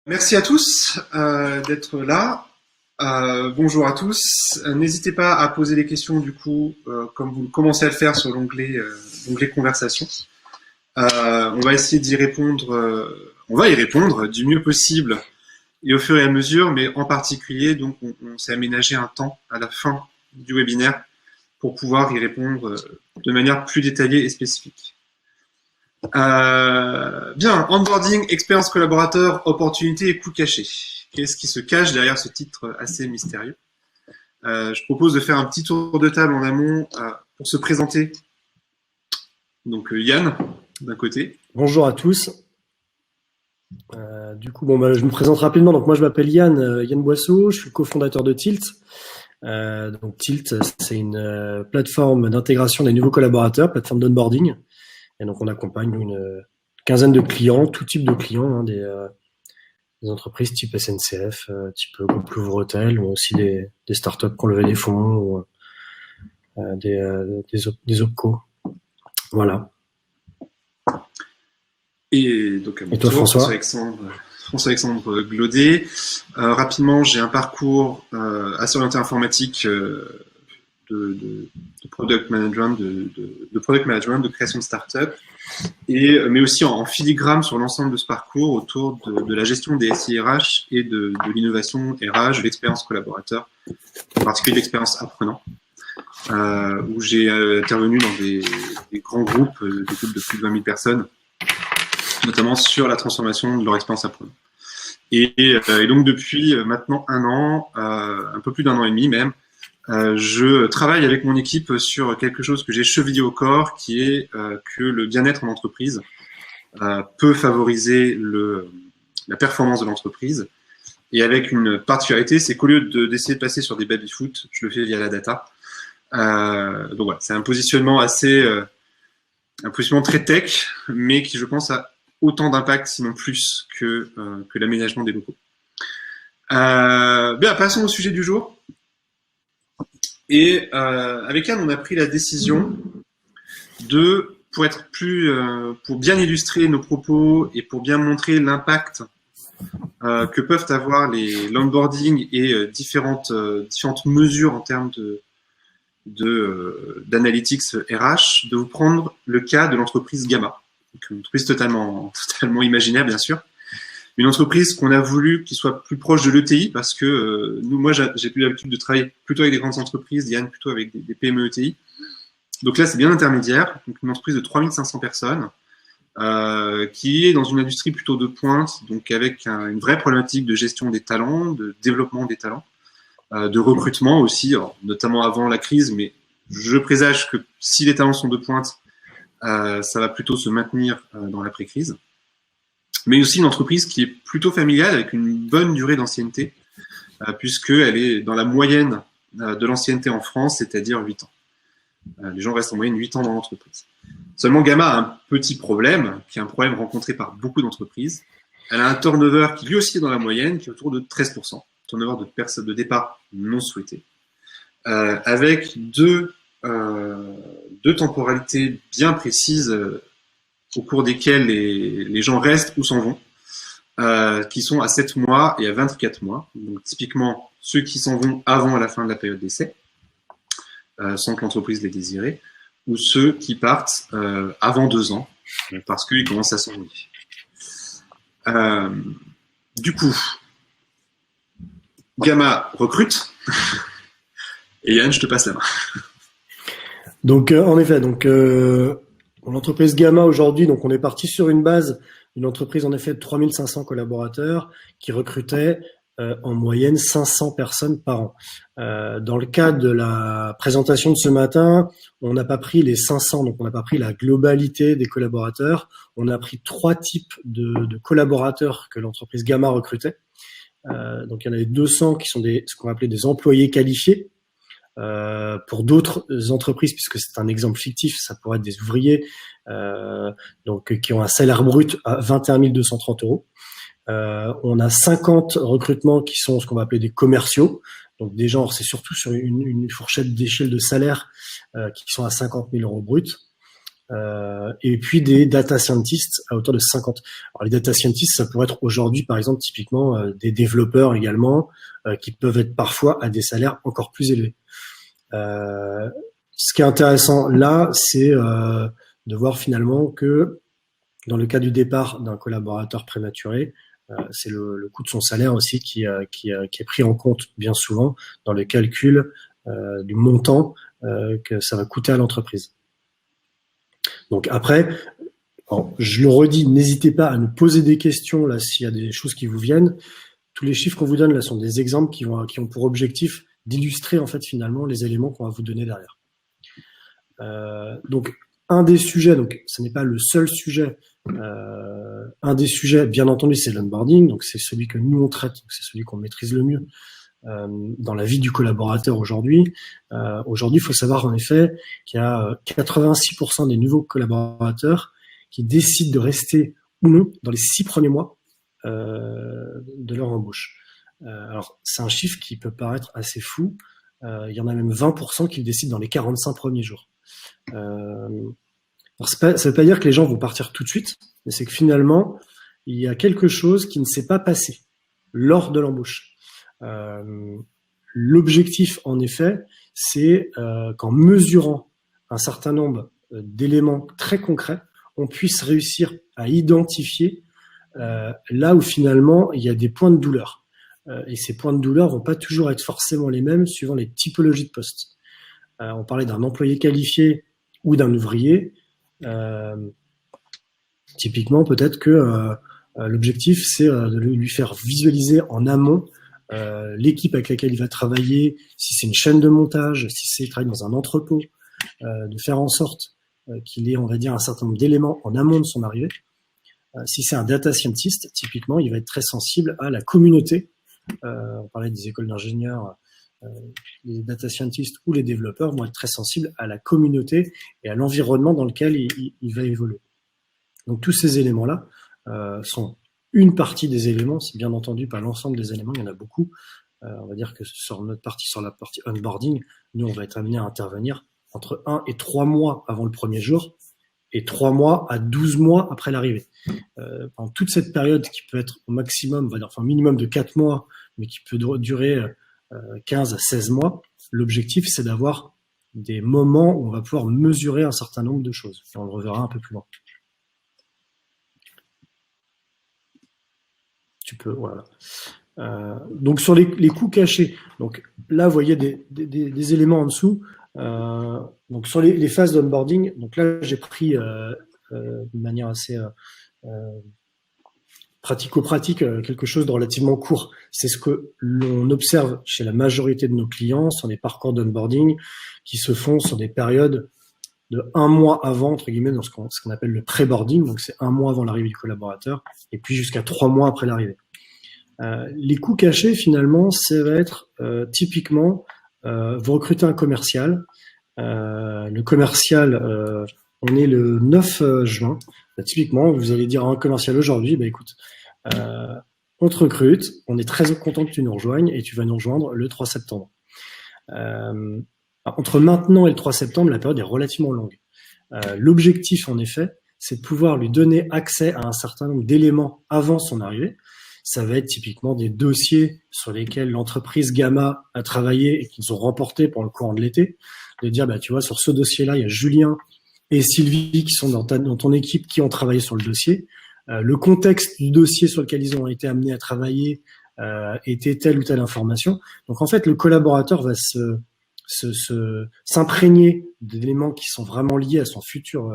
Merci à tous d'être là. Bonjour à tous. N'hésitez pas à poser des questions du coup, comme vous commencez à le faire sur l'onglet conversation. On va essayer d'y répondre. On va y répondre du mieux possible et au fur et à mesure, mais en particulier, donc, on s'est aménagé un temps à la fin du webinaire pour pouvoir y répondre de manière plus détaillée et spécifique. Bien, onboarding, expérience collaborateur, opportunité et coût caché. Qu'est-ce qui se cache derrière ce titre assez mystérieux? Je propose de faire un petit tour de table en amont pour se présenter. Donc Yann, d'un côté. Bonjour à tous. Je me présente rapidement. Donc moi, je m'appelle Yann Boisseau. Je suis cofondateur de Tilt. Donc Tilt, c'est une plateforme d'intégration des nouveaux collaborateurs, plateforme d'onboarding. Et donc on accompagne une quinzaine de clients, tout type de clients, des entreprises type SNCF, type Groupe Louvre-Hôtel, mais aussi des startups qui ont levé des fonds, ou des OPCO. Voilà. Et donc et toi, François Alexandre Glaudet. Rapidement, j'ai un parcours assez orienté informatique de product management, de création de start-up, mais aussi en filigrane sur l'ensemble de ce parcours autour de la gestion des SIRH et de l'innovation RH, de l'expérience collaborateur, en particulier l'expérience apprenant, où j'ai intervenu dans des grands groupes, des groupes de plus de 20 000 personnes, notamment sur la transformation de leur expérience apprenant. Et donc depuis maintenant un an, un peu plus d'un an et demi même, je travaille avec mon équipe sur quelque chose que j'ai chevillé au corps, qui est que le bien-être en entreprise peut favoriser la performance de l'entreprise. Et avec une particularité, c'est qu'au lieu d'essayer de passer sur des baby-foot, je le fais via la data. Donc voilà, c'est un positionnement un positionnement très tech, mais qui, je pense, a autant d'impact, sinon plus, que l'aménagement des locaux. Bien, passons au sujet du jour. Et avec Yann, on a pris la décision pour bien illustrer nos propos et pour bien montrer l'impact que peuvent avoir l'onboarding et différentes mesures en termes d'analytics RH, de vous prendre le cas de l'entreprise Gamma, donc une entreprise totalement imaginaire, bien sûr. Une entreprise qu'on a voulu qu'il soit plus proche de l'ETI parce que moi, j'ai plus l'habitude de travailler plutôt avec des grandes entreprises, Yann plutôt avec des PME ETI. Donc là, c'est bien intermédiaire. Donc une entreprise de 3500 personnes qui est dans une industrie plutôt de pointe, donc avec une vraie problématique de gestion des talents, de développement des talents, de recrutement aussi, alors, notamment avant la crise, mais je présage que si les talents sont de pointe, ça va plutôt se maintenir dans l'après-crise. Mais aussi une entreprise qui est plutôt familiale, avec une bonne durée d'ancienneté, puisqu'elle est dans la moyenne de l'ancienneté en France, c'est-à-dire 8 ans. Les gens restent en moyenne 8 ans dans l'entreprise. Seulement, Gamma a un petit problème, qui est un problème rencontré par beaucoup d'entreprises. Elle a un turnover qui lui aussi est dans la moyenne, qui est autour de 13%. Turnover de départ non souhaité. Avec deux temporalités bien précises au cours desquels les gens restent ou s'en vont, qui sont à 7 mois et à 24 mois. Donc typiquement, ceux qui s'en vont avant la fin de la période d'essai, sans que l'entreprise les désirait, ou ceux qui partent avant 2 ans, parce qu'ils commencent à s'ennuyer. Du coup, Gamma recrute, et Yann, je te passe la main. Donc en effet, l'entreprise Gamma aujourd'hui, donc on est parti sur une base, une entreprise en effet de 3500 collaborateurs qui recrutait en moyenne 500 personnes par an. Dans le cadre de la présentation de ce matin, on n'a pas pris les 500, donc on n'a pas pris la globalité des collaborateurs. On a pris 3 types de collaborateurs que l'entreprise Gamma recrutait. Donc il y en avait 200 qui sont ce qu'on appelait des employés qualifiés. Pour d'autres entreprises, puisque c'est un exemple fictif, ça pourrait être des ouvriers qui ont un salaire brut à 21 230 euros. On a 50 recrutements qui sont ce qu'on va appeler des commerciaux, donc des gens, c'est surtout sur une fourchette d'échelle de salaire qui sont à 50 000 euros bruts. et puis des data scientists à hauteur de 50. Alors les data scientists, ça pourrait être aujourd'hui, par exemple, typiquement des développeurs également, qui peuvent être parfois à des salaires encore plus élevés. Ce qui est intéressant là, c'est de voir finalement que dans le cas du départ d'un collaborateur prématuré, c'est le coût de son salaire aussi qui est pris en compte bien souvent dans le calcul du montant que ça va coûter à l'entreprise. Donc après, je le redis, n'hésitez pas à nous poser des questions là s'il y a des choses qui vous viennent. Tous les chiffres qu'on vous donne là sont des exemples qui ont pour objectif d'illustrer en fait finalement les éléments qu'on va vous donner derrière. Donc un des sujets, donc ce n'est pas le seul sujet, un des sujets bien entendu c'est l'onboarding, donc c'est celui que nous on traite, c'est celui qu'on maîtrise le mieux dans la vie du collaborateur aujourd'hui. Aujourd'hui, il faut savoir en effet qu'il y a 86% des nouveaux collaborateurs qui décident de rester ou non dans les 6 premiers mois de leur embauche. Alors, c'est un chiffre qui peut paraître assez fou. Il y en a même 20% qui le décident dans les 45 premiers jours. Alors ça veut pas dire que les gens vont partir tout de suite, mais c'est que finalement, il y a quelque chose qui ne s'est pas passé lors de l'embauche. L'objectif, en effet, c'est qu'en mesurant un certain nombre d'éléments très concrets, on puisse réussir à identifier là où finalement il y a des points de douleur. Et ces points de douleur vont pas toujours être forcément les mêmes suivant les typologies de postes. On parlait d'un employé qualifié ou d'un ouvrier. Typiquement, peut-être que l'objectif, c'est de lui faire visualiser en amont l'équipe avec laquelle il va travailler, si c'est une chaîne de montage, si c'est il travaille dans un entrepôt, de faire en sorte qu'il ait, on va dire, un certain nombre d'éléments en amont de son arrivée. Si c'est un data scientist, typiquement, il va être très sensible à la communauté. On parlait des écoles d'ingénieurs, les data scientists ou les développeurs vont être très sensibles à la communauté et à l'environnement dans lequel il va évoluer. Donc tous ces éléments-là sont une partie des éléments, c'est bien entendu pas l'ensemble des éléments, il y en a beaucoup. On va dire que sur la partie onboarding, nous on va être amené à intervenir entre 1 et 3 mois avant le premier jour et 3 mois à 12 mois après l'arrivée. Pendant toute cette période qui peut être au maximum, on va dire, enfin minimum de 4 mois, mais qui peut durer 15 à 16 mois, l'objectif c'est d'avoir des moments où on va pouvoir mesurer un certain nombre de choses. Et on le reverra un peu plus loin. Tu peux, voilà. Donc sur les coûts cachés, donc là vous voyez des éléments en dessous. Donc sur les phases d'onboarding, donc là j'ai pris de manière assez pratico-pratique quelque chose de relativement court. C'est ce que l'on observe chez la majorité de nos clients sur des parcours d'onboarding qui se font sur des périodes de 1 mois avant, entre guillemets, dans ce qu'on appelle le pré-boarding, donc c'est 1 mois avant l'arrivée du collaborateur, et puis jusqu'à 3 mois après l'arrivée. Les coûts cachés, finalement, ça va être typiquement, vous recrutez un commercial. Le commercial, on est le 9 juin. Typiquement, vous allez dire à un commercial aujourd'hui, bah écoute, on te recrute, on est très content que tu nous rejoignes et tu vas nous rejoindre le 3 septembre. Entre maintenant et le 3 septembre, la période est relativement longue. L'objectif, en effet, c'est de pouvoir lui donner accès à un certain nombre d'éléments avant son arrivée. Ça va être typiquement des dossiers sur lesquels l'entreprise Gamma a travaillé et qu'ils ont remporté pour le courant de l'été. De dire, bah, tu vois, sur ce dossier-là, il y a Julien et Sylvie qui sont dans ton équipe qui ont travaillé sur le dossier. Le contexte du dossier sur lequel ils ont été amenés à travailler était telle ou telle information. Donc, en fait, le collaborateur va s'imprégner d'éléments qui sont vraiment liés à son futur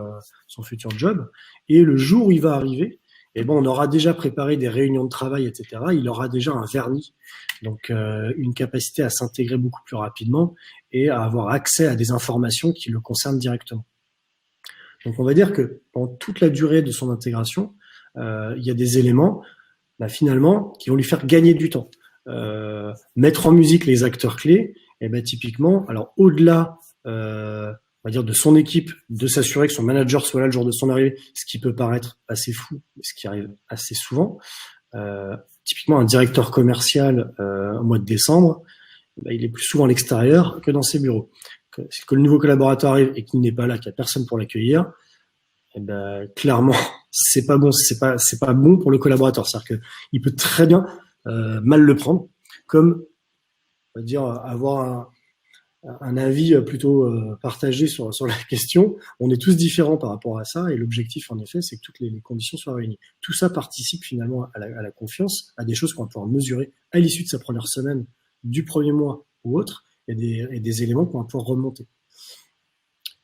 job. Et le jour où il va arriver, eh ben, on aura déjà préparé des réunions de travail, etc. Il aura déjà un vernis, donc une capacité à s'intégrer beaucoup plus rapidement et à avoir accès à des informations qui le concernent directement. Donc, on va dire que pendant toute la durée de son intégration, il y a des éléments, bah, finalement, qui vont lui faire gagner du temps. Mettre en musique les acteurs clés, et ben typiquement, alors au-delà, on va dire de son équipe, de s'assurer que son manager soit là le jour de son arrivée, ce qui peut paraître assez fou, mais ce qui arrive assez souvent. Typiquement, un directeur commercial au mois de décembre, ben, il est plus souvent à l'extérieur que dans ses bureaux. Que le nouveau collaborateur arrive et qu'il n'est pas là, qu'il n'y a personne pour l'accueillir, eh ben, clairement, c'est pas bon, c'est pas bon pour le collaborateur. C'est-à-dire qu'il peut très bien mal le prendre, comme on va dire avoir un avis plutôt partagé sur la question. On est tous différents par rapport à ça, et l'objectif, en effet, c'est que toutes les conditions soient réunies. Tout ça participe finalement à la confiance, à des choses qu'on va pouvoir mesurer à l'issue de sa première semaine, du premier mois ou autre, et des éléments qu'on va pouvoir remonter.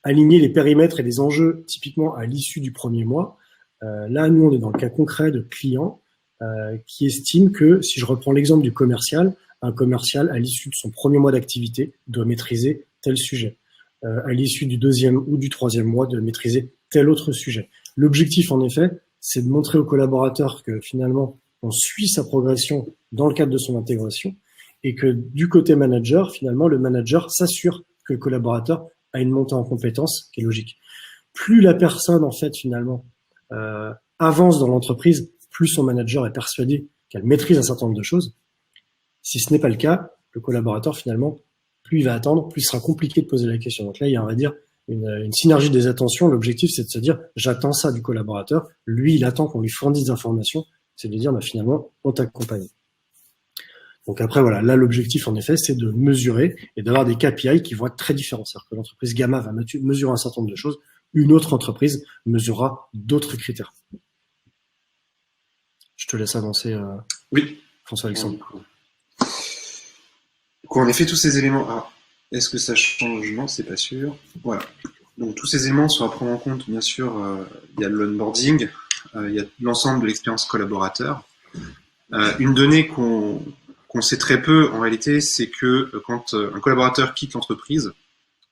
Aligner les périmètres et les enjeux typiquement à l'issue du premier mois. Là, nous, on est dans le cas concret de clients qui estiment que, si je reprends l'exemple du commercial, un commercial, à l'issue de son premier mois d'activité, doit maîtriser tel sujet. À l'issue du deuxième ou du troisième mois, doit maîtriser tel autre sujet. L'objectif, en effet, c'est de montrer au collaborateur que finalement, on suit sa progression dans le cadre de son intégration, et que du côté manager, finalement, le manager s'assure que le collaborateur a une montée en compétences qui est logique. Plus la personne, en fait, finalement, avance dans l'entreprise, plus son manager est persuadé qu'elle maîtrise un certain nombre de choses. Si ce n'est pas le cas, le collaborateur, finalement, plus il va attendre, plus il sera compliqué de poser la question. Donc là, il y a, on va dire, une synergie des attentions. L'objectif, c'est de se dire, j'attends ça du collaborateur. Lui, il attend qu'on lui fournisse des informations. C'est de dire, bah, finalement, on t'accompagne. Donc après, voilà, là, l'objectif, en effet, c'est de mesurer et d'avoir des KPI qui vont être très différents. C'est-à-dire que l'entreprise Gamma va mesurer un certain nombre de choses. Une autre entreprise mesurera d'autres critères. Je te laisse avancer, Oui. François-Alexandre. Donc, en effet, tous ces éléments. Ah, est-ce que ça change? Non, c'est pas sûr. Voilà. Donc, tous ces éléments sont à prendre en compte. Bien sûr, il y a l'onboarding, il y a l'ensemble de l'expérience collaborateur. Une donnée qu'on sait très peu, en réalité, c'est que quand un collaborateur quitte l'entreprise,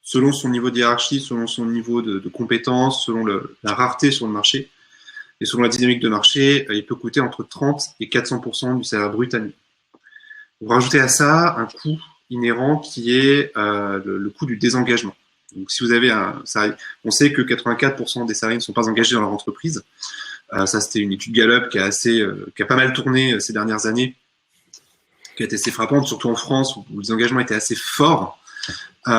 selon son niveau de hiérarchie, selon son niveau de compétence, selon la rareté sur le marché, et selon la dynamique de marché, il peut coûter entre 30 et 400% du salaire brut annuel. Vous rajoutez à ça un coût inhérent qui est le coût du désengagement. Donc, si vous avez un salarié, on sait que 84% des salariés ne sont pas engagés dans leur entreprise. Ça, c'était une étude Gallup qui a pas mal tourné ces dernières années, qui a été assez frappante, surtout en France où le désengagement était assez fort. Et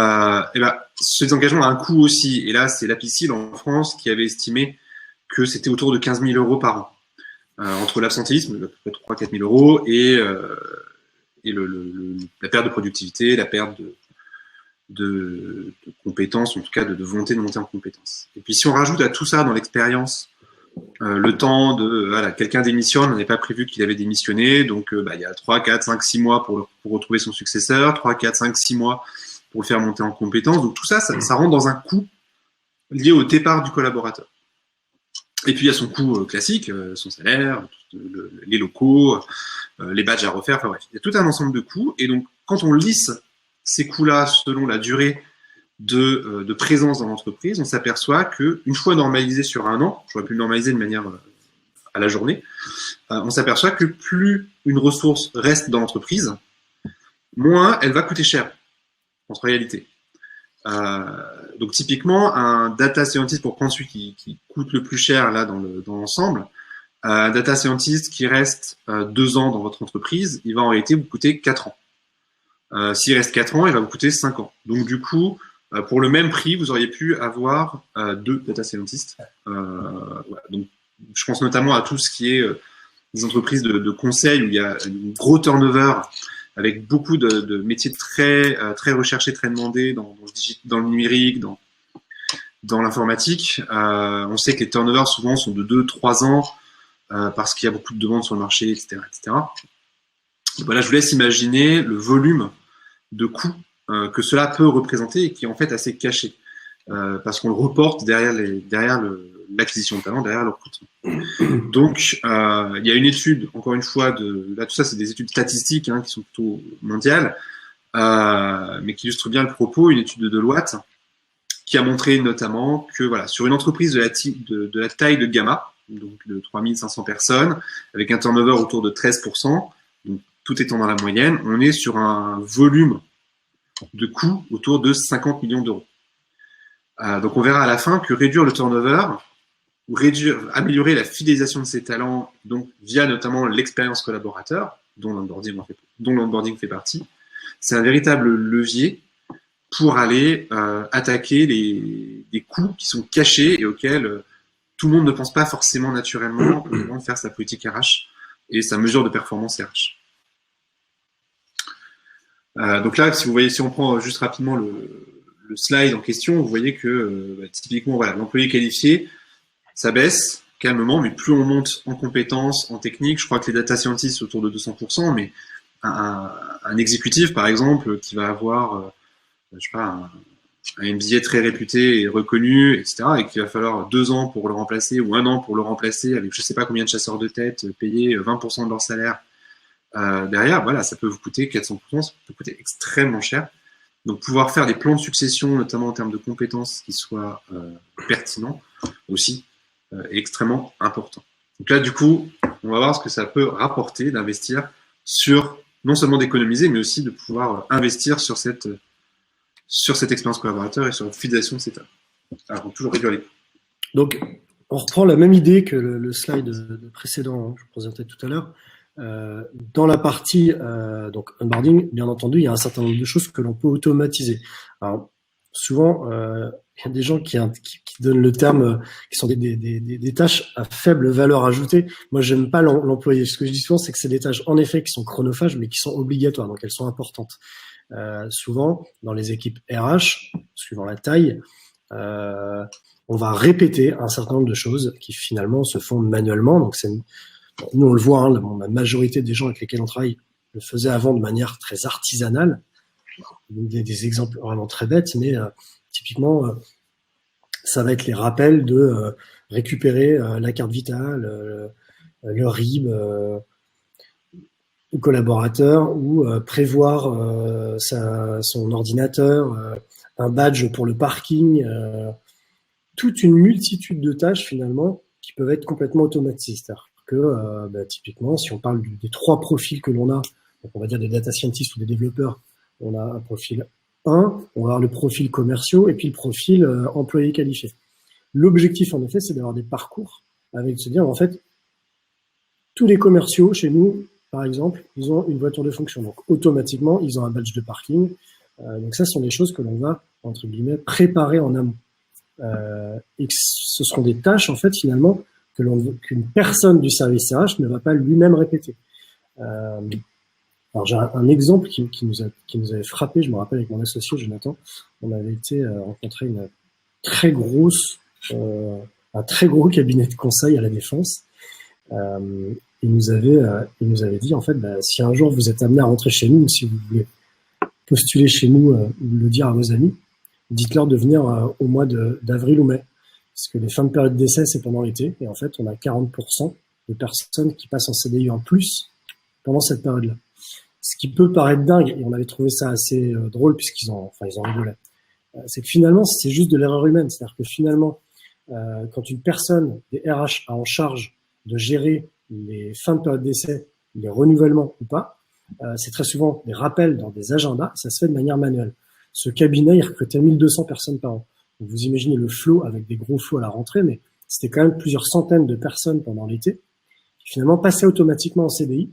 ben, ce désengagement a un coût aussi. Et là, c'est l'Apicil en France qui avait estimé que c'était autour de 15 000 euros par an. Entre l'absentéisme, à peu près 3 000 à 4 000 euros, et la perte de productivité, la perte de compétences, en tout cas de volonté de monter en compétences. Et puis si on rajoute à tout ça dans l'expérience le temps de voilà, quelqu'un démissionne, on n'avait pas prévu qu'il avait démissionné, donc il y a 3, 4, 5, 6 mois pour retrouver son successeur, 3, 4, 5, 6 mois pour le faire monter en compétences. Donc tout ça, ça rentre dans un coût lié au départ du collaborateur. Et puis il y a son coût classique, son salaire, les locaux, les badges à refaire, enfin bref, il y a tout un ensemble de coûts. Et donc quand on lisse ces coûts-là selon la durée de présence dans l'entreprise, on s'aperçoit qu'une fois normalisé sur un an, j'aurais pu le normaliser de manière à la journée, on s'aperçoit que plus une ressource reste dans l'entreprise, moins elle va coûter cher, en réalité. Donc typiquement, un data scientist, pour prendre celui qui coûte le plus cher là dans l'ensemble, un data scientist qui reste 2 ans dans votre entreprise, il va en réalité vous coûter 4 ans. S'il reste 4 ans, il va vous coûter 5 ans. Donc du coup, pour le même prix, vous auriez pu avoir 2 data scientists. Voilà. Donc, je pense notamment à tout ce qui est des entreprises de conseil où il y a un gros turnover avec beaucoup de métiers très recherchés, très demandés dans le numérique, dans l'informatique. On sait que les turnovers souvent sont de 2-3 ans parce qu'il y a beaucoup de demandes sur le marché, etc., etc. Donc, voilà, je vous laisse imaginer le volume de coûts que cela peut représenter et qui est en fait assez caché parce qu'on le reporte derrière l'acquisition de talent, derrière le recrutement. Donc, il y a une étude, encore une fois, là tout ça c'est des études statistiques qui sont plutôt mondiales, mais qui illustrent bien le propos, une étude de Deloitte qui a montré notamment que voilà, sur une entreprise de la taille de Gamma, donc de 3500 personnes, avec un turnover autour de 13%, donc tout étant dans la moyenne, on est sur un volume de coûts autour de 50 millions d'euros. Donc on verra à la fin que réduire le turnover ou améliorer la fidélisation de ces talents, donc via notamment l'expérience collaborateur, dont l'onboarding fait partie, c'est un véritable levier pour aller attaquer des coûts qui sont cachés et auxquels tout le monde ne pense pas forcément naturellement au moment de faire sa politique RH et sa mesure de performance RH. Donc là, si on prend juste rapidement le slide en question, vous voyez que typiquement, voilà, l'employé qualifié, ça baisse calmement, mais plus on monte en compétences, en technique, je crois que les data scientists autour de 200%, mais un exécutif, par exemple, qui va avoir, je sais pas, un MBA très réputé et reconnu, etc., et qu'il va falloir 2 ans pour le remplacer ou 1 an pour le remplacer avec je sais pas combien de chasseurs de tête payés 20% de leur salaire derrière, voilà, ça peut vous coûter 400%, ça peut coûter extrêmement cher. Donc pouvoir faire des plans de succession, notamment en termes de compétences qui soient pertinents aussi, est extrêmement important. Donc là, du coup, on va voir ce que ça peut rapporter d'investir sur, non seulement d'économiser, mais aussi de pouvoir investir sur cette expérience collaborateur et sur la fidélisation de ces tâches. Alors, on va toujours réduire les coûts. Donc, on reprend la même idée que le slide précédent, je vous présentais tout à l'heure. Dans la partie donc onboarding, bien entendu, il y a un certain nombre de choses que l'on peut automatiser. Alors, souvent, il y a des gens qui donnent le terme, qui sont des tâches à faible valeur ajoutée. Moi, j'aime pas l'employer. Ce que je dis souvent, c'est que c'est des tâches, en effet, qui sont chronophages, mais qui sont obligatoires, donc elles sont importantes. Souvent, dans les équipes RH, suivant la taille, on va répéter un certain nombre de choses qui finalement se font manuellement. Donc, nous, on le voit, hein, la majorité des gens avec lesquels on travaille le faisaient avant de manière très artisanale. Des exemples vraiment très bêtes, mais typiquement, ça va être les rappels de récupérer la carte vitale, le RIB au collaborateur ou prévoir son ordinateur, un badge pour le parking, toute une multitude de tâches finalement qui peuvent être complètement automatisées. C'est-à-dire que typiquement, si on parle des 3 profils que l'on a, donc on va dire des data scientists ou des développeurs, on a un profil 1, on va avoir le profil commerciaux et puis le profil employé qualifié. L'objectif, en effet, c'est d'avoir des parcours avec de se dire, en fait, tous les commerciaux chez nous, par exemple, ils ont une voiture de fonction. Donc, automatiquement, ils ont un badge de parking. Donc, ça, ce sont des choses que l'on va, entre guillemets, préparer en amont. Et que ce seront des tâches, en fait, finalement, qu'une personne du service RH ne va pas lui-même répéter. Alors j'ai un exemple qui nous avait frappé, je me rappelle avec mon associé Jonathan, on avait été rencontrer un très gros cabinet de conseil à la Défense. Il nous avait dit en fait, si un jour vous êtes amené à rentrer chez nous, ou si vous voulez postuler chez nous ou le dire à vos amis, dites-leur de venir au mois d'avril ou mai. Parce que les fins de période d'essai, c'est pendant l'été. Et en fait, on a 40% de personnes qui passent en CDI en plus pendant cette période-là. Ce qui peut paraître dingue, et on avait trouvé ça assez drôle puisqu'ils en rigolaient, c'est que finalement, c'est juste de l'erreur humaine. C'est-à-dire que finalement, quand une personne des RH a en charge de gérer les fins de période d'essai, les renouvellements ou pas, c'est très souvent des rappels dans des agendas, ça se fait de manière manuelle. Ce cabinet, il recrutait 1200 personnes par an. Donc vous imaginez le flot avec des gros flots à la rentrée, mais c'était quand même plusieurs centaines de personnes pendant l'été qui finalement passaient automatiquement en CDI,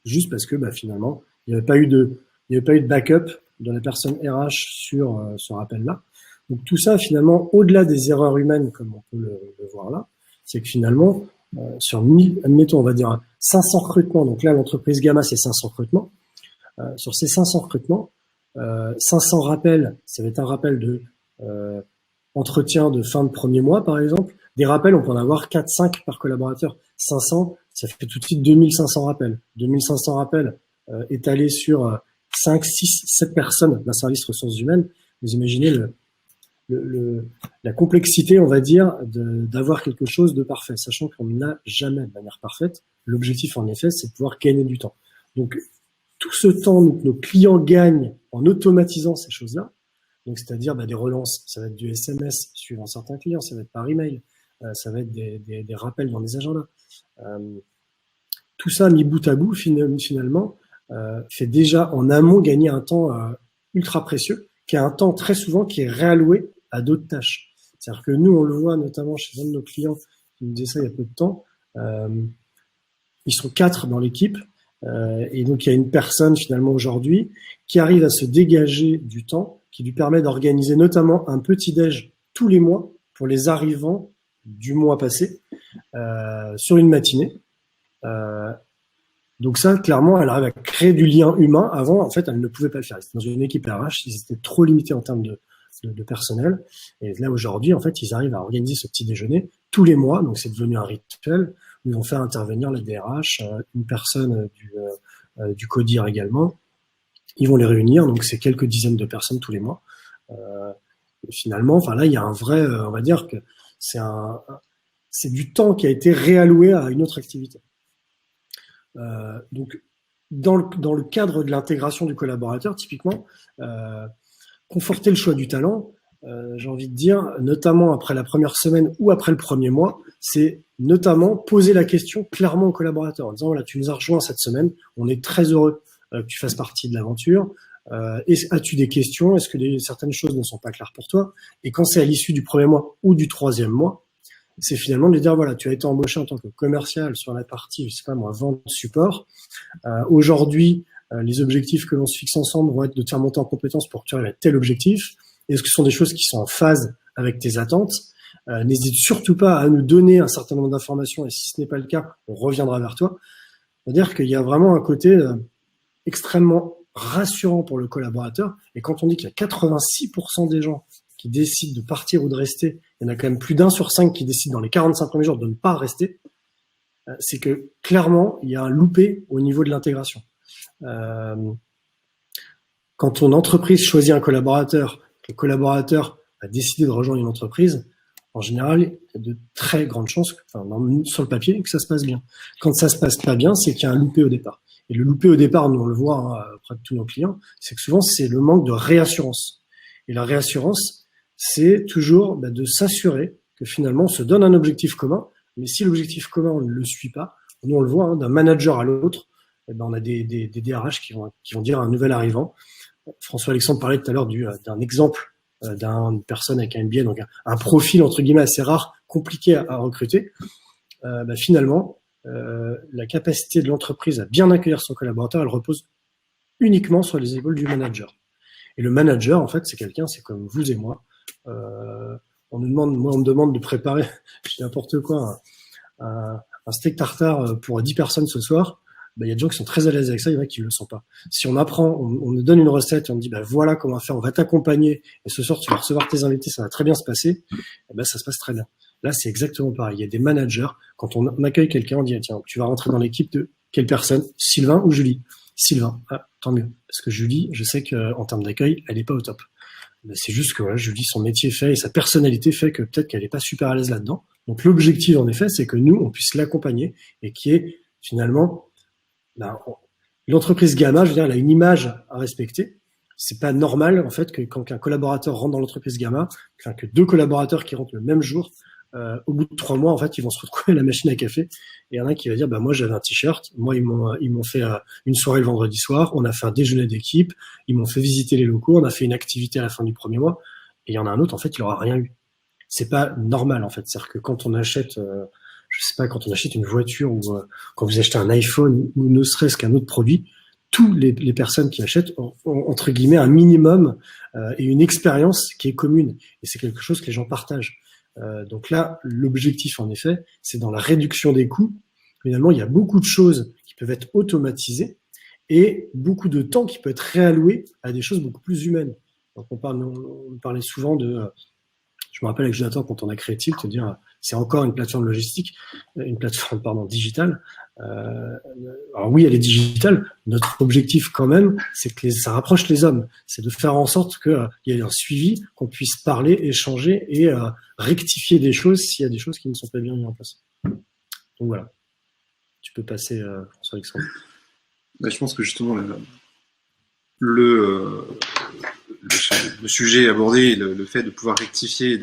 juste parce que finalement il n'y avait pas eu de backup de la personne RH sur ce rappel-là. Donc tout ça finalement, au-delà des erreurs humaines comme on peut le voir là, c'est que finalement sur 1000, admettons on va dire 500 recrutements, donc là l'entreprise Gamma c'est 500 recrutements, sur ces 500 recrutements, 500 rappels, ça va être un rappel de entretien de fin de premier mois, par exemple. Des rappels, on peut en avoir 4-5 par collaborateur. 500, ça fait tout de suite 2500 rappels. 2500 rappels étalés sur 5, 6, 7 personnes d'un service ressources humaines. Vous imaginez la complexité, on va dire, d'avoir quelque chose de parfait, sachant qu'on n'a jamais de manière parfaite. L'objectif, en effet, c'est de pouvoir gagner du temps. Donc, tout ce temps que nos clients gagnent en automatisant ces choses-là, donc c'est-à-dire des relances, ça va être du SMS suivant certains clients, ça va être par email, ça va être des rappels dans les agendas. Tout ça mis bout à bout, finalement, fait déjà en amont gagner un temps ultra précieux, qui est un temps très souvent qui est réalloué à d'autres tâches. C'est-à-dire que nous, on le voit notamment chez un de nos clients qui nous disait ça il y a peu de temps. Ils sont 4 dans l'équipe. Et donc, il y a une personne, finalement, aujourd'hui, qui arrive à se dégager du temps, qui lui permet d'organiser notamment un petit-déj tous les mois pour les arrivants du mois passé sur une matinée. Donc ça, clairement, elle arrive à créer du lien humain. Avant, en fait, elle ne pouvait pas le faire. Dans une équipe RH, ils étaient trop limités en termes de personnel. Et là, aujourd'hui, en fait, ils arrivent à organiser ce petit déjeuner tous les mois. Donc, c'est devenu un rituel où ils vont faire intervenir la DRH, une personne du CODIR également. Ils vont les réunir. Donc, c'est quelques dizaines de personnes tous les mois. Et finalement, enfin là, il y a un vrai, on va dire que c'est du temps qui a été réalloué à une autre activité. Donc, dans le cadre de l'intégration du collaborateur, typiquement, conforter le choix du talent, j'ai envie de dire, notamment après la première semaine ou après le premier mois, c'est notamment poser la question clairement au collaborateur en disant voilà, tu nous as rejoint cette semaine, on est très heureux que tu fasses partie de l'aventure. As-tu des questions? Est-ce que certaines choses ne sont pas claires pour toi? Et quand c'est à l'issue du premier mois ou du troisième mois, c'est finalement de lui dire voilà, tu as été embauché en tant que commercial sur la partie, je sais pas moi, vente support. Aujourd'hui, les objectifs que l'on se fixe ensemble vont être de te faire monter en compétence pour que tu arrives à tel objectif. Est-ce que ce sont des choses qui sont en phase avec tes attentes? N'hésite surtout pas à nous donner un certain nombre d'informations et si ce n'est pas le cas, on reviendra vers toi. C'est-à-dire qu'il y a vraiment un côté extrêmement rassurant pour le collaborateur. Et quand on dit qu'il y a 86% des gens qui décident de partir ou de rester, il y en a quand même plus d'1 sur 5 qui décident dans les 45 premiers jours de ne pas rester, c'est que clairement, il y a un loupé au niveau de l'intégration. Quand ton entreprise choisit un collaborateur, que le collaborateur a décidé de rejoindre une entreprise, en général, il y a de très grandes chances, sur le papier, que ça se passe bien. Quand ça se passe pas bien, c'est qu'il y a un loupé au départ. Et le loupé au départ, nous on le voit auprès de tous nos clients, c'est que souvent c'est le manque de réassurance. Et la réassurance, c'est toujours de s'assurer que finalement on se donne un objectif commun, mais si l'objectif commun on ne le suit pas, nous on le voit d'un manager à l'autre, on a des DRH qui vont dire à un nouvel arrivant. François-Alexandre parlait tout à l'heure d'un exemple d'une personne avec un MBA, donc un profil entre guillemets assez rare, compliqué à recruter. Finalement, la capacité de l'entreprise à bien accueillir son collaborateur, elle repose uniquement sur les épaules du manager. Et le manager, en fait, c'est quelqu'un, c'est comme vous et moi. On me demande de préparer, je dis n'importe quoi, un steak tartare pour 10 personnes ce soir. Il y a des gens qui sont très à l'aise avec ça, il y en a qui ne le sont pas. Si on apprend, on nous donne une recette et on dit voilà comment faire, on va t'accompagner et ce soir tu vas recevoir tes invités, ça va très bien se passer, ça se passe très bien. Là, c'est exactement pareil. Il y a des managers, quand on accueille quelqu'un, on dit tiens, tu vas rentrer dans l'équipe de quelle personne? Sylvain ou Julie? Sylvain, tant mieux. Parce que Julie, je sais qu'en termes d'accueil, elle n'est pas au top. C'est juste que voilà, Julie, son métier fait et sa personnalité fait que peut-être qu'elle n'est pas super à l'aise là-dedans. Donc l'objectif, en effet, c'est que nous, on puisse l'accompagner et qui est finalement l'entreprise Gamma, je veux dire, elle a une image à respecter. C'est pas normal, en fait, que quand un collaborateur rentre dans l'entreprise Gamma, que 2 collaborateurs qui rentrent le même jour, au bout de 3 mois, en fait, ils vont se retrouver à la machine à café. Et il y en a un qui va dire, moi, j'avais un t-shirt. Moi, ils m'ont fait une soirée le vendredi soir. On a fait un déjeuner d'équipe. Ils m'ont fait visiter les locaux. On a fait une activité à la fin du premier mois. Et il y en a un autre, en fait, il aura rien eu. C'est pas normal, en fait. C'est-à-dire que quand on achète, je sais pas, quand on achète une voiture ou quand vous achetez un iPhone ou ne serait-ce qu'un autre produit, toutes les personnes qui achètent ont, entre guillemets, un minimum et une expérience qui est commune. Et c'est quelque chose que les gens partagent. Donc là, l'objectif, en effet, c'est dans la réduction des coûts. Finalement, il y a beaucoup de choses qui peuvent être automatisées et beaucoup de temps qui peut être réalloué à des choses beaucoup plus humaines. Donc on parlait souvent je me rappelle avec Jonathan, quand on a créé Tilt, de dire c'est encore une plateforme logistique, une plateforme digitale. Alors oui, elle est digitale. Notre objectif quand même, c'est que ça rapproche les hommes. C'est de faire en sorte qu'il y ait un suivi, qu'on puisse parler, échanger et rectifier des choses s'il y a des choses qui ne sont pas bien mises en place. Donc voilà. Tu peux passer, François-Alexandre. Je pense que justement, le sujet abordé, le fait de pouvoir rectifier,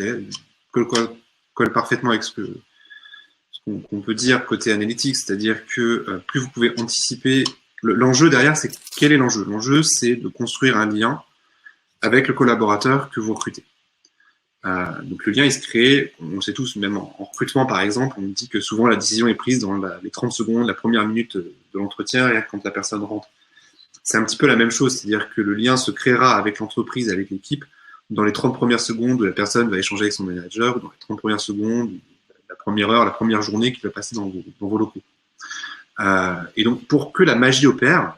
colle parfaitement avec ce qu'on peut dire côté analytique, c'est-à-dire que plus vous pouvez anticiper, l'enjeu derrière, c'est quel est l'enjeu? L'enjeu, c'est de construire un lien avec le collaborateur que vous recrutez. Donc le lien, il se crée, on le sait tous, même en recrutement par exemple, on dit que souvent la décision est prise dans les 30 secondes, la première minute de l'entretien, et quand la personne rentre. C'est un petit peu la même chose, c'est-à-dire que le lien se créera avec l'entreprise, avec l'équipe, dans les 30 premières secondes où la personne va échanger avec son manager, ou dans les 30 premières secondes où première heure, la première journée qu'il va passer dans vos locaux. Et donc, pour que la magie opère,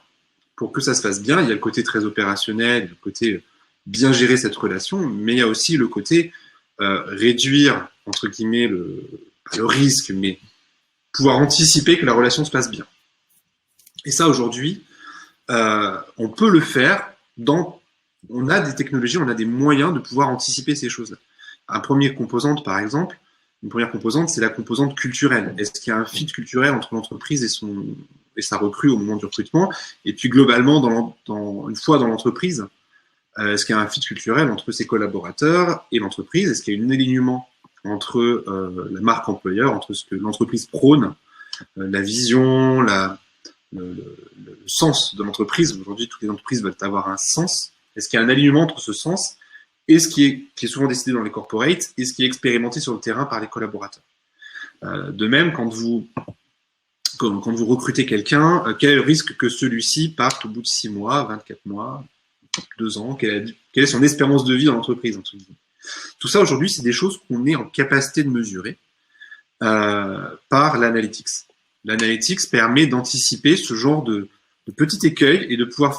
pour que ça se fasse bien, il y a le côté très opérationnel, le côté bien gérer cette relation, mais il y a aussi le côté réduire, entre guillemets, le risque, mais pouvoir anticiper que la relation se passe bien. Et ça, aujourd'hui, on peut le faire on a des technologies, on a des moyens de pouvoir anticiper ces choses-là. Une première composante, c'est la composante culturelle. Est-ce qu'il y a un fit culturel entre l'entreprise et sa recrue au moment du recrutement? Et puis globalement, une fois dans l'entreprise, est-ce qu'il y a un fit culturel entre ses collaborateurs et l'entreprise? Est-ce qu'il y a un alignement entre la marque employeur, entre ce que l'entreprise prône, la vision, le sens de l'entreprise? Aujourd'hui, toutes les entreprises veulent avoir un sens. Est-ce qu'il y a un alignement entre ce sens et ce qui est souvent décidé dans les corporates et ce qui est expérimenté sur le terrain par les collaborateurs? De même, quand vous recrutez quelqu'un, quel est le risque que celui-ci parte au bout de 6 mois, 24 mois, 2 ans? Quelle est son espérance de vie dans l'entreprise, entre guillemets? Tout ça, aujourd'hui, c'est des choses qu'on est en capacité de mesurer par l'analytics. L'analytics permet d'anticiper ce genre de petits écueils et de pouvoir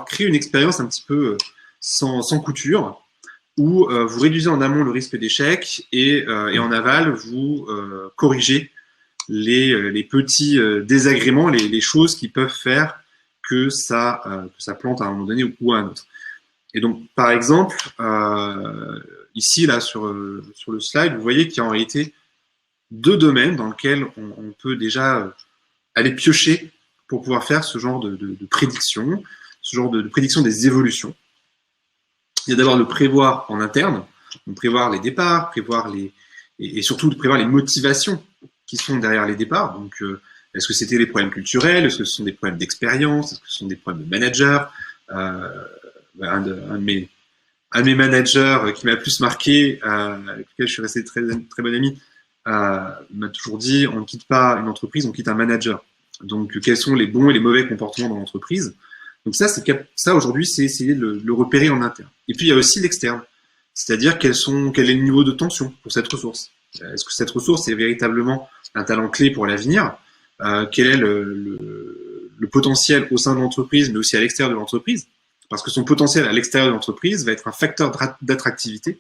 créer une expérience un petit peu sans couture, où vous réduisez en amont le risque d'échec et en aval, vous corrigez les petits désagréments, les choses qui peuvent faire que ça plante à un moment donné ou à un autre. Et donc, par exemple, ici, là, sur le slide, vous voyez qu'il y a en réalité 2 domaines dans lesquels on peut déjà aller piocher pour pouvoir faire ce genre de prédiction, ce genre de prédiction des évolutions. Il y a d'abord de prévoir en interne, donc prévoir les départs, et surtout de prévoir les motivations qui sont derrière les départs. Donc, est-ce que c'était des problèmes culturels? Est-ce que ce sont des problèmes d'expérience? Est-ce que ce sont des problèmes de manager? Un de mes managers qui m'a plus marqué, avec lequel je suis resté très, très bon ami, m'a toujours dit, on ne quitte pas une entreprise, on quitte un manager. Donc, quels sont les bons et les mauvais comportements dans l'entreprise? Donc ça aujourd'hui, c'est essayer de le repérer en interne. Et puis il y a aussi l'externe, c'est-à-dire quel est le niveau de tension pour cette ressource. Est-ce que cette ressource est véritablement un talent clé pour l'avenir? Quel est le potentiel au sein de l'entreprise, mais aussi à l'extérieur de l'entreprise? Parce que son potentiel à l'extérieur de l'entreprise va être un facteur d'attractivité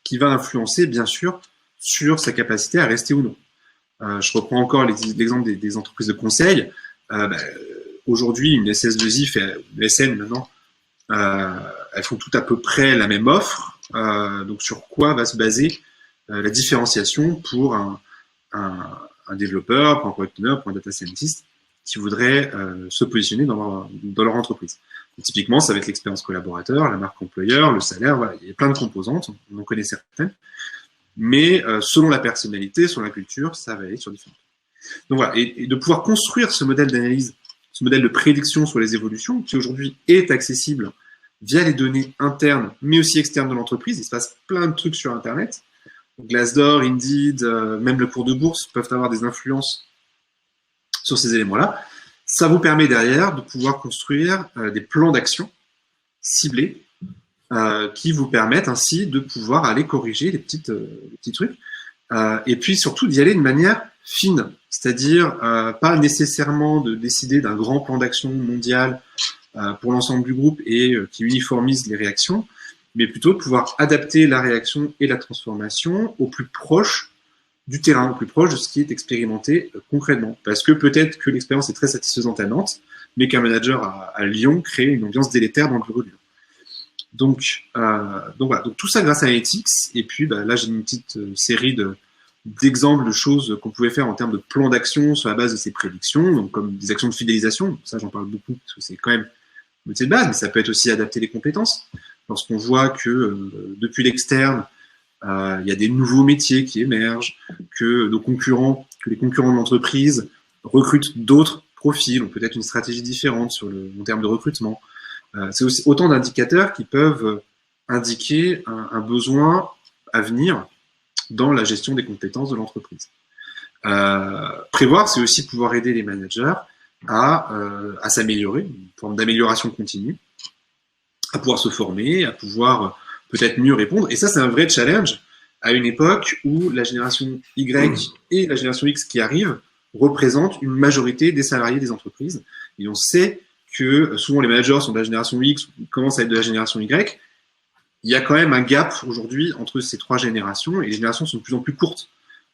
qui va influencer, bien sûr, sur sa capacité à rester ou non. Je reprends encore l'exemple des entreprises de conseil. Aujourd'hui, une SS2I une SN maintenant, elles font tout à peu près la même offre. Donc, sur quoi va se baser la différenciation pour un développeur, pour un product owner, pour un data scientist qui voudrait se positionner dans leur entreprise? Donc, typiquement, ça va être l'expérience collaborateur, la marque employeur, le salaire. Voilà, il y a plein de composantes, on en connaît certaines. Mais selon la personnalité, selon la culture, ça va aller sur différentes. Donc voilà, et de pouvoir construire ce modèle d'analyse, ce modèle de prédiction sur les évolutions, qui aujourd'hui est accessible via les données internes, mais aussi externes de l'entreprise. Il se passe plein de trucs sur Internet. Glassdoor, Indeed, même le cours de bourse peuvent avoir des influences sur ces éléments-là. Ça vous permet derrière de pouvoir construire des plans d'action ciblés qui vous permettent ainsi de pouvoir aller corriger les petits trucs. Et puis surtout d'y aller de manière fine, c'est-à-dire pas nécessairement de décider d'un grand plan d'action mondial pour l'ensemble du groupe et qui uniformise les réactions, mais plutôt de pouvoir adapter la réaction et la transformation au plus proche du terrain, au plus proche de ce qui est expérimenté concrètement. Parce que peut-être que l'expérience est très satisfaisante à Nantes, mais qu'un manager à Lyon crée une ambiance délétère dans le bureau de Lyon. Donc voilà, donc tout ça grâce à Analytics. Et puis là, j'ai une petite série d'exemples de choses qu'on pouvait faire en termes de plan d'action sur la base de ces prédictions, donc comme des actions de fidélisation. Ça, j'en parle beaucoup parce que c'est quand même le métier de base, mais ça peut être aussi adapter les compétences. Lorsqu'on voit que depuis l'externe, il y a des nouveaux métiers qui émergent, que les concurrents de l'entreprise recrutent d'autres profils, ont peut-être une stratégie différente en termes de recrutement. C'est aussi autant d'indicateurs qui peuvent indiquer un besoin à venir dans la gestion des compétences de l'entreprise. Prévoir, c'est aussi pouvoir aider les managers à s'améliorer, une forme d'amélioration continue, à pouvoir se former, à pouvoir peut-être mieux répondre. Et ça, c'est un vrai challenge à une époque où la génération Y et la génération X qui arrivent représentent une majorité des salariés des entreprises. Et on sait que souvent les managers sont de la génération X ou commencent à être de la génération Y. Il y a quand même un gap aujourd'hui entre ces trois générations et les générations sont de plus en plus courtes.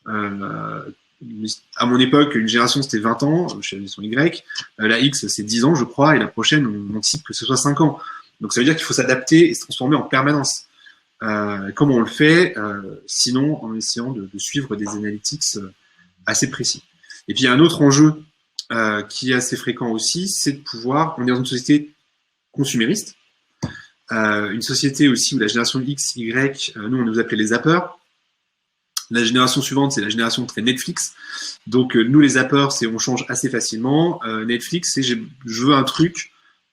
À mon époque, une génération c'était 20 ans, chez la génération Y, la X c'est 10 ans je crois, et la prochaine on anticipe que ce soit 5 ans. Donc ça veut dire qu'il faut s'adapter et se transformer en permanence. Comment on le fait sinon en essayant de suivre des analytics assez précis. Et puis il y a un autre enjeu qui est assez fréquent aussi, c'est de pouvoir, on est dans une société consumériste, une société aussi où la génération X, Y, nous on nous appelait les zappers. La génération suivante, c'est la génération très Netflix. Donc nous les zappers, c'est on change assez facilement. Netflix, c'est je veux un truc,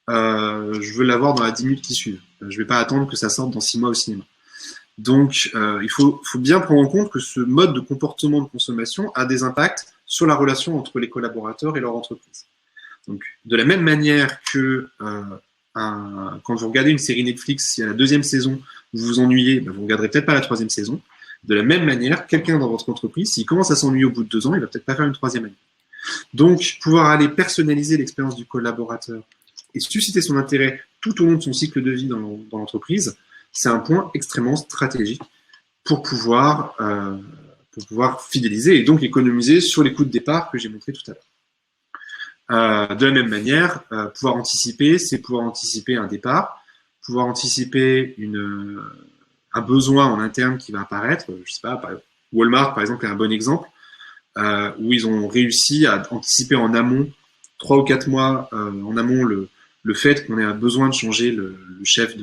je veux l'avoir dans la 10 minutes qui suivent. Je vais pas attendre que ça sorte dans 6 mois au cinéma. Donc il faut bien prendre en compte que ce mode de comportement de consommation a des impacts sur la relation entre les collaborateurs et leur entreprise. Donc de la même manière que quand vous regardez une série Netflix, si à la 2e saison vous vous ennuyez, vous regarderez peut-être pas la 3e saison. De la même manière, quelqu'un dans votre entreprise, s'il commence à s'ennuyer au bout de 2 ans, il va peut-être pas faire une 3e année. Donc, pouvoir aller personnaliser l'expérience du collaborateur et susciter son intérêt tout au long de son cycle de vie dans l'entreprise, c'est un point extrêmement stratégique pour pouvoir fidéliser et donc économiser sur les coûts de départ que j'ai montré tout à l'heure. De la même manière, pouvoir anticiper, c'est pouvoir anticiper un départ, pouvoir anticiper un besoin en interne qui va apparaître. Je sais pas, Walmart par exemple est un bon exemple où ils ont réussi à anticiper en amont 3 ou 4 mois en amont le fait qu'on ait un besoin de changer le chef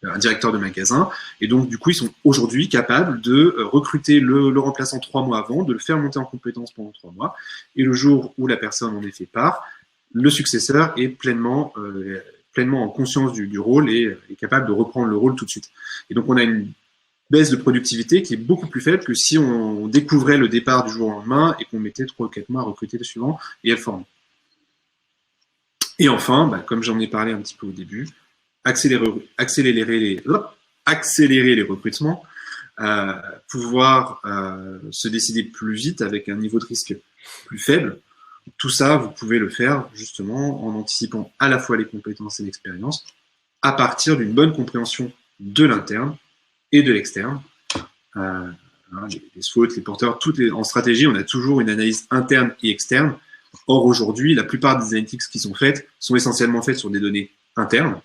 un directeur de magasin, et donc du coup ils sont aujourd'hui capables de recruter le remplaçant 3 mois avant, de le faire monter en compétence pendant 3 mois, et le jour où la personne en est fait part, le successeur est pleinement en conscience du rôle et est capable de reprendre le rôle tout de suite. Et donc on a une baisse de productivité qui est beaucoup plus faible que si on découvrait le départ du jour au lendemain et qu'on mettait 3 ou 4 mois à recruter le suivant et à le former. Et enfin, comme j'en ai parlé un petit peu au début, accélérer les recrutements, pouvoir se décider plus vite avec un niveau de risque plus faible. Tout ça, vous pouvez le faire justement en anticipant à la fois les compétences et l'expérience à partir d'une bonne compréhension de l'interne et de l'externe. Les SWOT, les porteurs, en stratégie, on a toujours une analyse interne et externe. Or, aujourd'hui, la plupart des analytics qui sont faites sont essentiellement faites sur des données internes.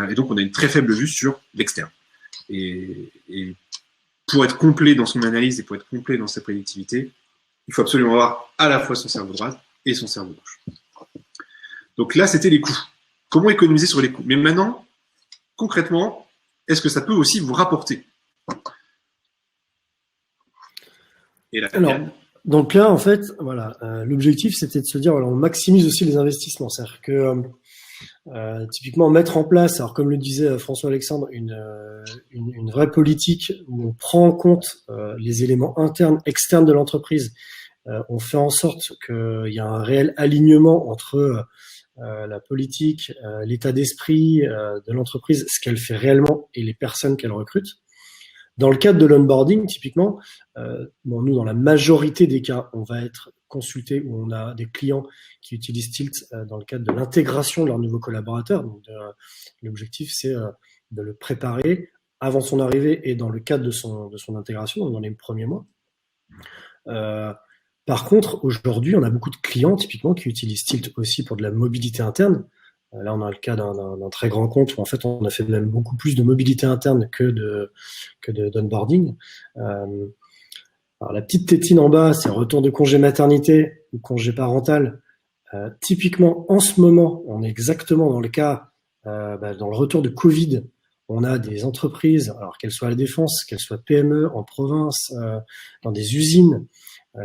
Et donc, on a une très faible vue sur l'externe. Et pour être complet dans son analyse et pour être complet dans sa prédictivité, il faut absolument avoir à la fois son cerveau droit et son cerveau gauche. Donc là, c'était les coûts. Comment économiser sur les coûts? Mais maintenant, concrètement, est-ce que ça peut aussi vous rapporter? Et là, alors, donc là, en fait, voilà, l'objectif, c'était de se dire, voilà, on maximise aussi les investissements. C'est-à-dire que typiquement mettre en place, alors comme le disait François Alexandre, une vraie politique où on prend en compte les éléments internes, externes de l'entreprise. On fait en sorte qu'il y a un réel alignement entre la politique, l'état d'esprit de l'entreprise, ce qu'elle fait réellement et les personnes qu'elle recrute. Dans le cadre de l'onboarding, typiquement, nous, dans la majorité des cas, on va être consulté ou on a des clients qui utilisent Tilt dans le cadre de l'intégration de leurs nouveaux collaborateurs. Donc, l'objectif, c'est de le préparer avant son arrivée et dans le cadre de son intégration, donc dans les premiers mois. Par contre, aujourd'hui, on a beaucoup de clients, typiquement, qui utilisent Tilt aussi pour de la mobilité interne. Là, on a le cas d'un très grand compte où, en fait, on a fait même beaucoup plus de mobilité interne que d'onboarding. Alors, la petite tétine en bas, c'est retour de congé maternité ou congé parental. Typiquement, en ce moment, on est exactement dans le cas, dans le retour de Covid. On a des entreprises, alors qu'elles soient à la défense, qu'elles soient PME, en province, dans des usines.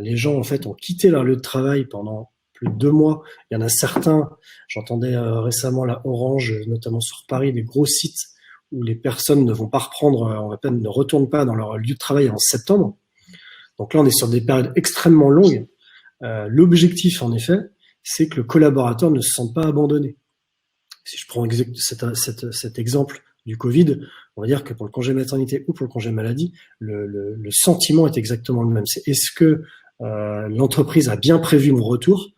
Les gens, en fait, ont quitté leur lieu de travail pendant plus de 2 mois. Il y en a certains, j'entendais récemment la Orange, notamment sur Paris, des gros sites où les personnes ne vont pas reprendre, ne retournent pas dans leur lieu de travail en septembre. Donc là, on est sur des périodes extrêmement longues. L'objectif, en effet, c'est que le collaborateur ne se sente pas abandonné. Si je prends cet exemple du Covid, on va dire que pour le congé maternité ou pour le congé maladie, le sentiment est exactement le même. C'est est-ce que l'entreprise a bien prévu mon retour?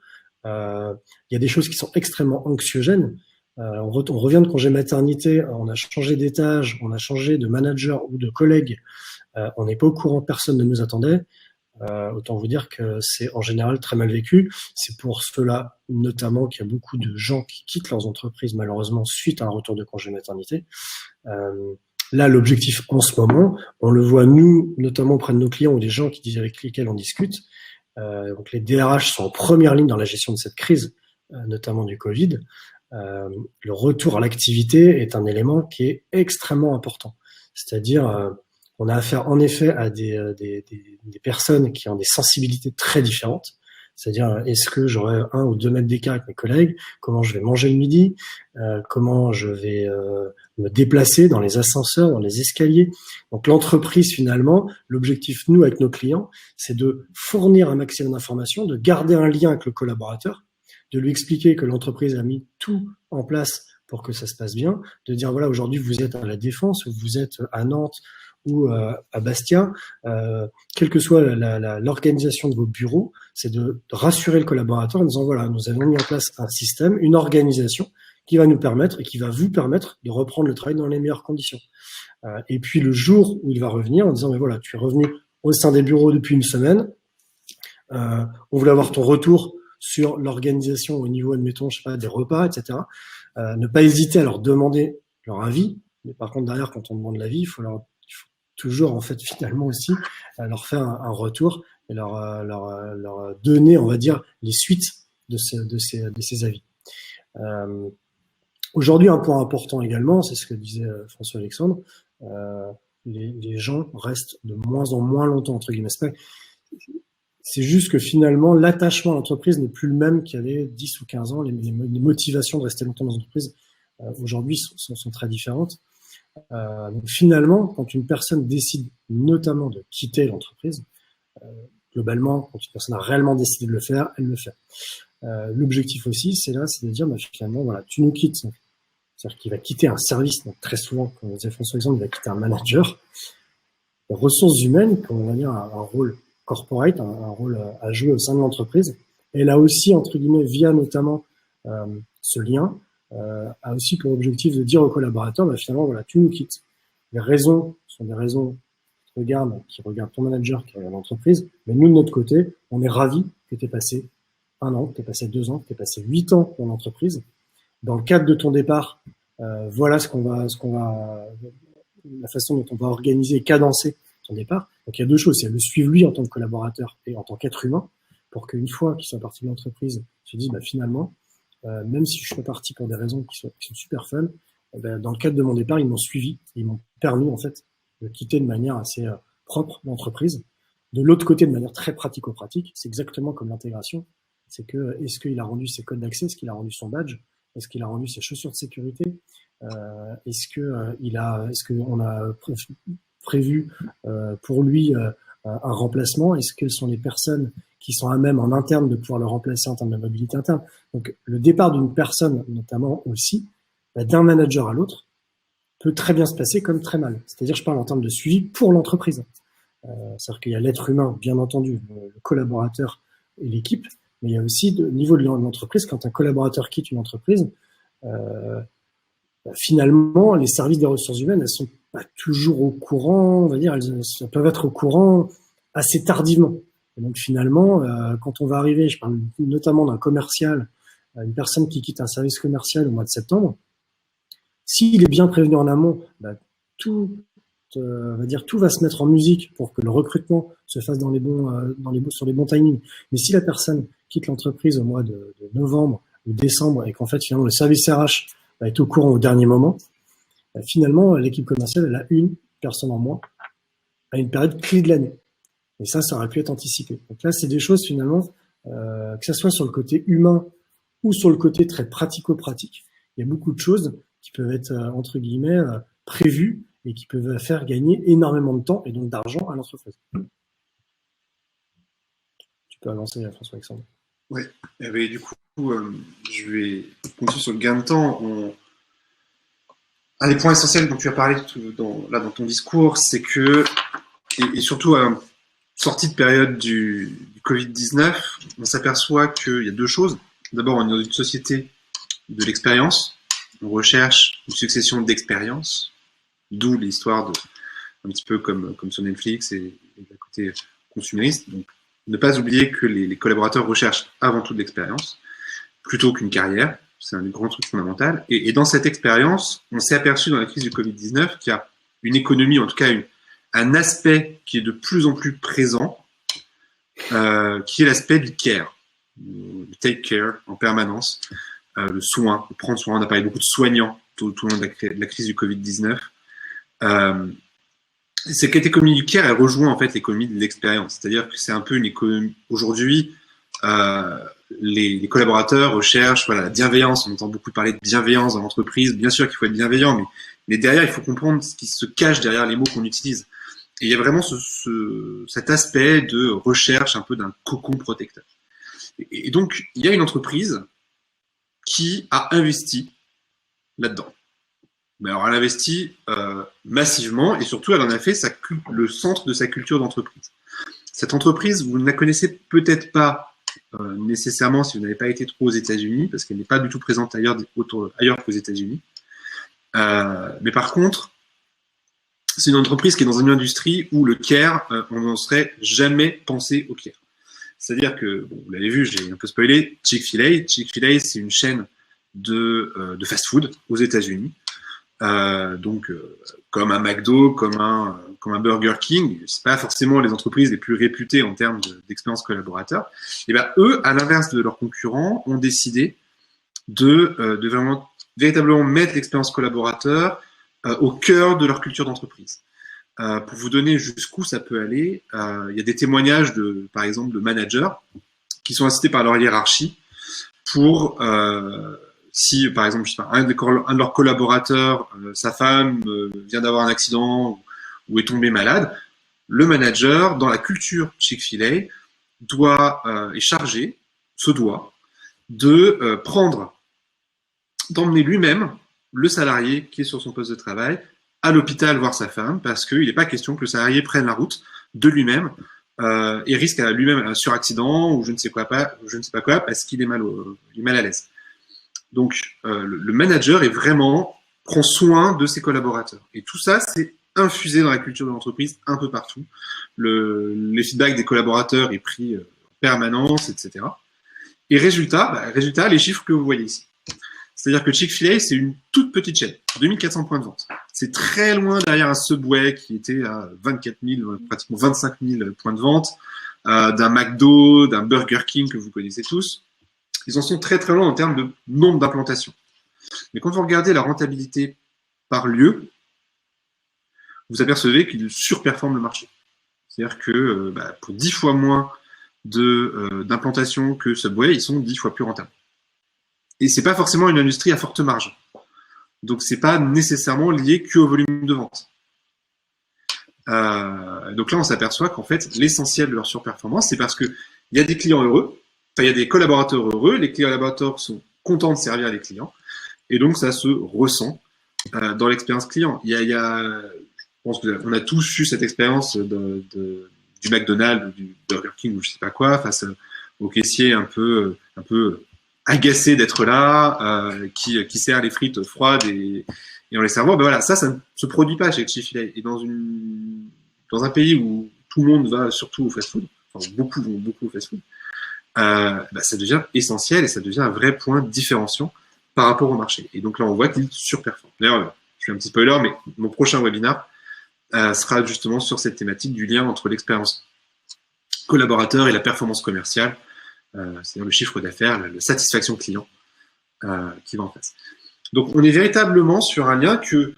Il y a des choses qui sont extrêmement anxiogènes. On revient de congé maternité, on a changé d'étage, on a changé de manager ou de collègue, on n'est pas au courant, personne ne nous attendait. Autant vous dire que c'est en général très mal vécu. C'est pour cela notamment qu'il y a beaucoup de gens qui quittent leurs entreprises malheureusement suite à un retour de congé maternité. Là, l'objectif en ce moment, on le voit nous, notamment auprès de nos clients ou des gens avec lesquels on discute. Donc les DRH sont en première ligne dans la gestion de cette crise, notamment du Covid. Le retour à l'activité est un élément qui est extrêmement important. C'est-à-dire, on a affaire en effet à des personnes qui ont des sensibilités très différentes. C'est-à-dire, est-ce que j'aurai 1 ou 2 mètres d'écart avec mes collègues? Comment je vais manger le midi? Comment je vais me déplacer dans les ascenseurs, dans les escaliers? Donc l'entreprise, finalement, l'objectif, nous, avec nos clients, c'est de fournir un maximum d'informations, de garder un lien avec le collaborateur, de lui expliquer que l'entreprise a mis tout en place pour que ça se passe bien, de dire, voilà, aujourd'hui, vous êtes à la Défense, ou vous êtes à Nantes, ou à Bastia, quelle que soit l'organisation de vos bureaux, c'est de rassurer le collaborateur en disant voilà, nous avons mis en place un système, une organisation qui va nous permettre et qui va vous permettre de reprendre le travail dans les meilleures conditions. Et puis le jour où il va revenir en disant mais voilà, tu es revenu au sein des bureaux depuis une semaine, on voulait avoir ton retour sur l'organisation au niveau, admettons, je sais pas, des repas, etc. Ne pas hésiter à leur demander leur avis, mais par contre derrière, quand on demande l'avis, il faut toujours en fait finalement aussi leur faire un retour et leur donner, on va dire, les suites de ces avis. Aujourd'hui, un point important également, c'est ce que disait François Alexandre, les gens restent de moins en moins longtemps, entre guillemets. C'est juste que finalement, l'attachement à l'entreprise n'est plus le même qu'il y avait 10 ou 15 ans. Les motivations de rester longtemps dans l'entreprise aujourd'hui sont très différentes. Donc finalement, quand une personne décide notamment de quitter l'entreprise, globalement, quand une personne a réellement décidé de le faire, elle le fait. L'objectif aussi, c'est de dire, bah, finalement, voilà, tu nous quittes. C'est-à-dire qu'il va quitter un service, donc très souvent, comme disait François Alexandre, il va quitter un manager. Les ressources humaines, comme on va dire, un rôle corporate, un rôle à jouer au sein de l'entreprise. Et là aussi, entre guillemets, via notamment ce lien, a aussi pour objectif de dire aux collaborateurs, bah, finalement, voilà, tu nous quittes. Les raisons sont des raisons qui regardent ton manager, qui regarde l'entreprise, mais nous, de notre côté, on est ravis que tu aies passé 1 an, que tu aies passé 2 ans, que tu aies passé 8 ans dans l'entreprise. Dans le cadre de ton départ, voilà la façon dont on va organiser et cadencer ton départ. Donc il y a 2 choses, c'est le suivre lui en tant que collaborateur et en tant qu'être humain, pour qu'une fois qu'il soit parti de l'entreprise, il se dise, bah, finalement, même si je suis parti pour des raisons qui sont super fun, dans le cadre de mon départ, ils m'ont suivi, ils m'ont permis en fait de quitter de manière assez propre l'entreprise. De l'autre côté, de manière très pratico-pratique, c'est exactement comme l'intégration. C'est que est-ce qu'il a rendu ses codes d'accès, est-ce qu'il a rendu son badge, est-ce qu'il a rendu ses chaussures de sécurité, est-ce qu'on a prévu pour lui un remplacement, est-ce quelles sont les personnes qui sont à même en interne de pouvoir le remplacer en termes de mobilité interne. Donc le départ d'une personne, notamment aussi, d'un manager à l'autre, peut très bien se passer comme très mal. C'est-à-dire, je parle en termes de suivi pour l'entreprise. C'est-à-dire qu'il y a l'être humain, bien entendu, le collaborateur et l'équipe, mais il y a aussi, au niveau de l'entreprise, quand un collaborateur quitte une entreprise, finalement, les services des ressources humaines, elles sont pas toujours au courant, on va dire, elles peuvent être au courant assez tardivement. Et donc finalement, quand on va arriver, je parle notamment d'un commercial, une personne qui quitte un service commercial au mois de septembre, s'il est bien prévenu en amont, bah, tout va se mettre en musique pour que le recrutement se fasse sur les bons timings. Mais si la personne quitte l'entreprise au mois de novembre ou décembre et qu'en fait finalement le service RH est au courant au dernier moment, bah, finalement l'équipe commerciale elle a une personne en moins à une période clé de l'année. Et ça aurait pu être anticipé. Donc là, c'est des choses finalement, que ce soit sur le côté humain ou sur le côté très pratico-pratique, il y a beaucoup de choses qui peuvent être, entre guillemets, prévues et qui peuvent faire gagner énormément de temps et donc d'argent à l'entreprise. Tu peux avancer, François-Alexandre. Oui, du coup, je vais continuer sur le gain de temps. un des points essentiels dont tu as parlé dans ton discours, c'est que, et surtout sortie de période du Covid-19, on s'aperçoit qu'il y a deux choses. D'abord, on est dans une société de l'expérience. On recherche une succession d'expériences, d'où l'histoire un petit peu comme sur Netflix et le côté consumériste. Donc, ne pas oublier que les collaborateurs recherchent avant tout de l'expérience, plutôt qu'une carrière. C'est un des grands trucs fondamentaux. Et dans cette expérience, on s'est aperçu dans la crise du Covid-19 qu'il y a une économie, en tout cas un aspect qui est de plus en plus présent, qui est l'aspect du care, du take care en permanence, le soin, le prendre soin. On a parlé beaucoup de soignants tout au long de la crise du Covid-19. Cette économie du care, elle rejoint en fait l'économie de l'expérience. C'est-à-dire que c'est un peu une économie. Aujourd'hui, les collaborateurs recherchent la bienveillance. On entend beaucoup parler de bienveillance dans l'entreprise. Bien sûr qu'il faut être bienveillant, mais derrière, il faut comprendre ce qui se cache derrière les mots qu'on utilise. Et il y a vraiment cet aspect de recherche un peu d'un cocon protecteur. Et donc, il y a une entreprise qui a investi là-dedans. Mais alors, elle investit massivement et surtout, elle en a fait le centre de sa culture d'entreprise. Cette entreprise, vous ne la connaissez peut-être pas nécessairement si vous n'avez pas été trop aux États-Unis, parce qu'elle n'est pas du tout présente ailleurs qu'aux États-Unis. Mais par contre, c'est une entreprise qui est dans une industrie où le care, on n'en serait jamais pensé au care. C'est-à-dire que, bon, vous l'avez vu, j'ai un peu spoilé, Chick-fil-A. Chick-fil-A, c'est une chaîne de fast-food aux États-Unis. Comme un McDo, comme un Burger King, c'est pas forcément les entreprises les plus réputées en termes d'expérience collaborateur. Et ben eux, à l'inverse de leurs concurrents, ont décidé de vraiment véritablement mettre l'expérience collaborateur au cœur de leur culture d'entreprise. Pour vous donner jusqu'où ça peut aller, il y a des témoignages par exemple, de managers qui sont incités par leur hiérarchie pour si, par exemple, je sais pas, un de leurs collaborateurs, sa femme vient d'avoir un accident ou est tombé malade, le manager, dans la culture Chick-fil-A, est chargé, se doit, d'emmener lui-même le salarié qui est sur son poste de travail à l'hôpital voir sa femme, parce qu'il n'est pas question que le salarié prenne la route de lui-même et risque à lui-même un suraccident ou je ne sais pas quoi, parce qu'il est mal à l'aise. Donc, le manager prend soin de ses collaborateurs. Et tout ça, c'est infusé dans la culture de l'entreprise un peu partout. Les feedbacks des collaborateurs est pris en permanence, etc. Et résultat, les chiffres que vous voyez ici. C'est-à-dire que Chick-fil-A, c'est une toute petite chaîne, 2400 points de vente. C'est très loin derrière un Subway qui était à 24 000, pratiquement 25 000 points de vente, d'un McDo, d'un Burger King que vous connaissez tous. Ils en sont très très loin en termes de nombre d'implantations. Mais quand vous regardez la rentabilité par lieu, vous apercevez qu'ils surperforment le marché. C'est-à-dire que pour 10 fois moins d'implantations que Subway, ils sont 10 fois plus rentables. Et c'est pas forcément une industrie à forte marge. Donc c'est pas nécessairement lié qu'au volume de vente. Donc là, on s'aperçoit qu'en fait, l'essentiel de leur surperformance, c'est parce que il y a des clients heureux, il y a des collaborateurs heureux, les collaborateurs sont contents de servir les clients, et donc ça se ressent dans l'expérience client. Je pense qu'on a tous eu cette expérience du McDonald's ou du Burger King ou je sais pas quoi, face au caissier un peu agacé d'être là, qui sert les frites froides et en les servant. Ben voilà, ça ne se produit pas chez Chick-fil-A. Et dans un pays où tout le monde va surtout au fast-food, enfin beaucoup vont beaucoup au fast-food, ça devient essentiel et ça devient un vrai point différenciant par rapport au marché. Et donc là, on voit qu'il surperforme. D'ailleurs, je fais un petit spoiler, mais mon prochain webinaire sera justement sur cette thématique du lien entre l'expérience collaborateur et la performance commerciale, c'est-à-dire le chiffre d'affaires, la satisfaction client qui va en face. Donc, on est véritablement sur un lien que